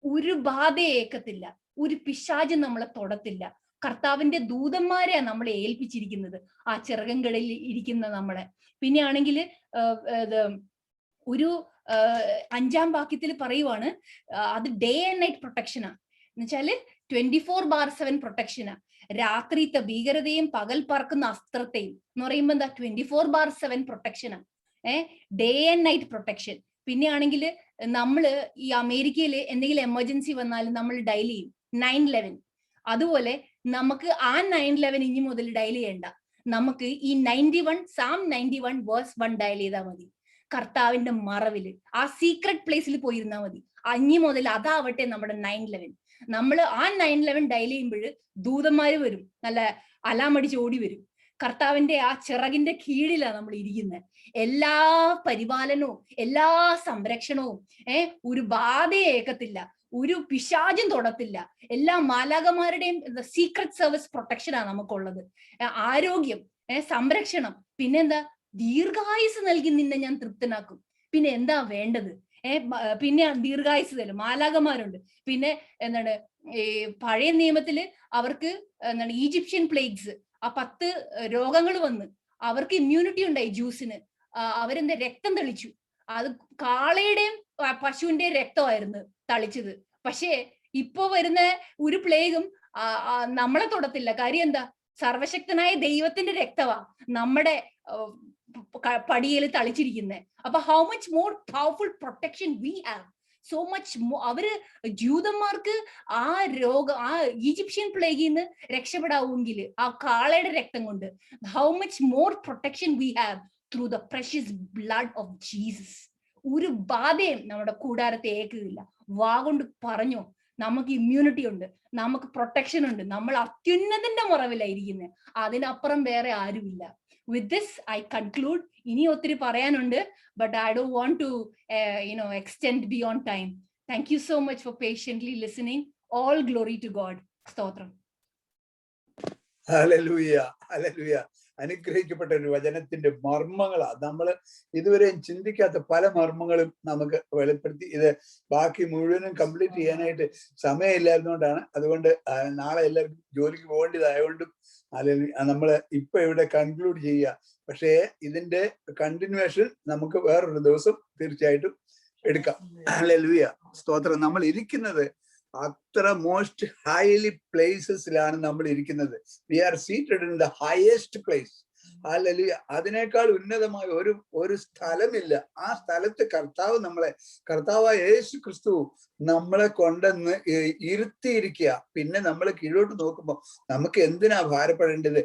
ഒരു ബാധയേക്കത്തില്ല, ഒരു പിശാചും നമ്മളെ തൊടത്തില്ല. കർത്താവിന്റെ ദൂതന്മാരെയാ നമ്മളെ ഏൽപ്പിച്ചിരിക്കുന്നത്, ആ ചിറകങ്ങളിൽ ഇരിക്കുന്ന നമ്മളെ. പിന്നെ ആണെങ്കിൽ ഒരു 5-ാം വാക്യത്തിൽ പറയുവാണ്, അത് ഡേ ആൻഡ് നൈറ്റ് പ്രൊട്ടക്ഷനാ. എന്നുവെച്ചാല് 24/7 പ്രൊട്ടക്ഷനാ. രാത്രിത്തെ ഭീകരതയും പകൽ പറക്കുന്ന അസ്ത്രത്തെയും എന്ന് പറയുമ്പോ എന്താ 24/7 പ്രൊട്ടക്ഷനാ. Day and night protection. പിന്നെ ആണെങ്കിൽ നമ്മള് ഈ അമേരിക്കയിൽ എന്തെങ്കിലും എമർജൻസി വന്നാൽ നമ്മൾ ഡയൽ ചെയ്യും 911. അതുപോലെ നമുക്ക് ആ 911 ഇനി മുതൽ ഡയൽ ചെയ്യണ്ട, നമുക്ക് ഈ 91 Psalm 91 verse 1 ഡയൽ ചെയ്താൽ മതി. കർത്താവിന്റെ മറവില് ആ സീക്രട്ട് പ്ലേസിൽ പോയിരുന്നാൽ മതി. ഇനി മുതൽ അതാവട്ടെ നമ്മുടെ 911. നമ്മൾ ആ 911 ഡയൽ ചെയ്യുമ്പോൾ ദൂതന്മാര് വരും, നല്ല അലാമടിച്ച് ഓടി വരും. കർത്താവിന്റെ ആ ചിറകിന്റെ കീഴിലാണ് നമ്മൾ ഇരിക്കുന്നത്. എല്ലാ പരിപാലനവും എല്ലാ സംരക്ഷണവും ഒരു ബാധയേക്കത്തില്ല, ഒരു പിശാചും തൊടത്തില്ല. എല്ലാ മാലാകമാരുടെയും സീക്രട്ട് സർവീസ് പ്രൊട്ടക്ഷനാണ് നമുക്കുള്ളത്. ആരോഗ്യം, സംരക്ഷണം, പിന്നെന്താ ദീർഘായുസ് നൽകി നിന്നെ ഞാൻ തൃപ്തനാക്കും. പിന്നെ എന്താ വേണ്ടത്? പിന്നെ ദീർഘായുസ് തരും, മാലാകമാരുണ്ട്. പിന്നെ എന്താണ് ഈ പഴയ നിയമത്തില് അവർക്ക് എന്താണ് ഈജിപ്ഷ്യൻ പ്ലേഗ്സ്, ആ 10 രോഗങ്ങൾ വന്ന് അവർക്ക് ഇമ്മ്യൂണിറ്റി ഉണ്ടായി ജ്യൂസിന്. അവരെന്താ രക്തം തെളിച്ചു, അത് കാളയുടെയും പശുവിന്റെയും രക്തമായിരുന്നു തളിച്ചത്. പക്ഷേ ഇപ്പൊ വരുന്ന ഒരു പ്ലേഗും നമ്മളെ തൊടത്തില്ല. കാര്യം എന്താ? സർവശക്തനായ ദൈവത്തിന്റെ രക്തമാ നമ്മുടെ പടിയിൽ തളിച്ചിരിക്കുന്നത്. അപ്പൊ how much more powerful protection we have, so much അവര് ജൂതന്മാർക്ക് ആ ഈജിപ്ഷ്യൻ പ്ലേഗിൽ നിന്ന് രക്ഷപ്പെടാവെങ്കിൽ ആ കാളയുടെ രക്തം കൊണ്ട്, how much more protection we have through the precious blood of Jesus. ഒരു ബാധയും നമ്മുടെ കൂടാരത്തെ ഏക്കുകയില്ല. വാ കൊണ്ട് പറഞ്ഞോ, നമുക്ക് ഇമ്മ്യൂണിറ്റി ഉണ്ട്, നമുക്ക് പ്രൊട്ടക്ഷൻ ഉണ്ട്, നമ്മൾ അത്യുന്നതിന്റെ മറവിലായിരിക്കുന്നത്, അതിനപ്പുറം വേറെ ആരുമില്ല. With this, I conclude. ഇനി ഒത്തിരി പറയാനുണ്ട്, but I don't want to extend beyond time. Thank you so much for patiently listening. All glory to God. സ്തോത്രം. Hallelujah, hallelujah. അനുഗ്രഹിക്കപ്പെട്ട ഒരു വചനത്തിന്റെ മർമ്മങ്ങളാ നമ്മൾ ഇതുവരെയും ചിന്തിക്കാത്ത പല മർമ്മങ്ങളും നമുക്ക് വെളിപ്പെടുത്തി. ഇത് ബാക്കി മുഴുവനും കംപ്ലീറ്റ് ചെയ്യാനായിട്ട് സമയമില്ലായിരുന്നുകൊണ്ടാണ്. അതുകൊണ്ട് നാളെ എല്ലാവർക്കും ജോലിക്ക് പോകേണ്ടതായതുകൊണ്ടും നമ്മൾ ഇപ്പൊ ഇവിടെ കൺക്ലൂഡ് ചെയ്യുക. പക്ഷേ ഇതിന്റെ കണ്ടിന്യൂവേഷൻ നമുക്ക് വേറൊരു ദിവസം തീർച്ചയായിട്ടും എടുക്കാം. ഹല്ലേലൂയ, സ്തോത്രം. നമ്മൾ ഇരിക്കുന്നത് അത്ര മോസ്റ്റ് ഹൈലി പ്ലേസസിലാണ് നമ്മൾ ഇരിക്കുന്നത്. We are seated in the highest place. Hallelujah. അതിനേക്കാൾ ഉന്നതമായ ഒരു സ്ഥലമില്ല. ആ സ്ഥലത്ത് കർത്താവായ യേശു ക്രിസ്തു നമ്മളെ കൊണ്ടെന്ന് ഇരുത്തിയിരിക്കുക. പിന്നെ നമ്മൾ കീഴോട്ട് നോക്കുമ്പോൾ നമുക്ക് എന്തിനാ ഭാരപ്പെടേണ്ടത്?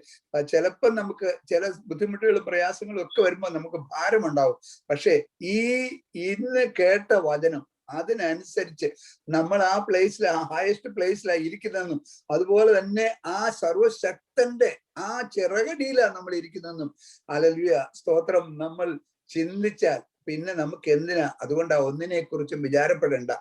ചിലപ്പോൾ നമുക്ക് ചില ബുദ്ധിമുട്ടുകളും പ്രയാസങ്ങളും ഒക്കെ വരുമ്പോൾ നമുക്ക് ഭാരമുണ്ടാവും. പക്ഷെ ഇന്ന് കേട്ട വചനം അതിനനുസരിച്ച് നമ്മൾ ആ പ്ലേസിൽ, ആ ഹയസ്റ്റ് പ്ലേസിലാണ് ഇരിക്കുന്നതെന്നും അതുപോലെ തന്നെ ആ സർവശക്തന്റെ ആ ചിറകടിയിലാണ് നമ്മൾ ഇരിക്കുന്നതെന്നും ഹല്ലേലൂയ, സ്തോത്രം, നമ്മൾ ചിന്തിച്ചാൽ പിന്നെ നമുക്ക് എന്തിനാ? അതുകൊണ്ട് ഒന്നിനെ കുറിച്ചും വിചാരപ്പെടേണ്ട,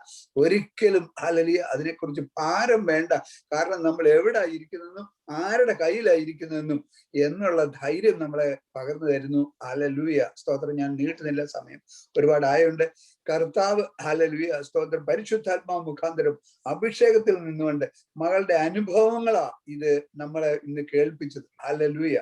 ഒരിക്കലും ഹല്ലേലൂയ അതിനെക്കുറിച്ച് ഭാരം വേണ്ട. കാരണം നമ്മൾ എവിടെ ഇരിക്കുന്നതെന്നും ആരുടെ കയ്യിലായിരിക്കുന്നതെന്നും എന്നുള്ള ധൈര്യം നമ്മളെ പകർന്നു തരുന്നു. ഹല്ലേലൂയ, സ്തോത്രം. ഞാൻ നീട്ടുന്നില്ല, സമയം ഒരുപാട് ആയുണ്ട്. കർത്താവ് ഹല്ലേലൂയ, സ്തോത്രം, പരിശുദ്ധാത്മാവ് മുഖാന്തരം അഭിഷേകത്തിൽ നിന്നുകൊണ്ട് മകളുടെ അനുഭവങ്ങളാ ഇത് നമ്മളെ ഇന്ന് കേൾപ്പിച്ചത്. ഹല്ലേലൂയ.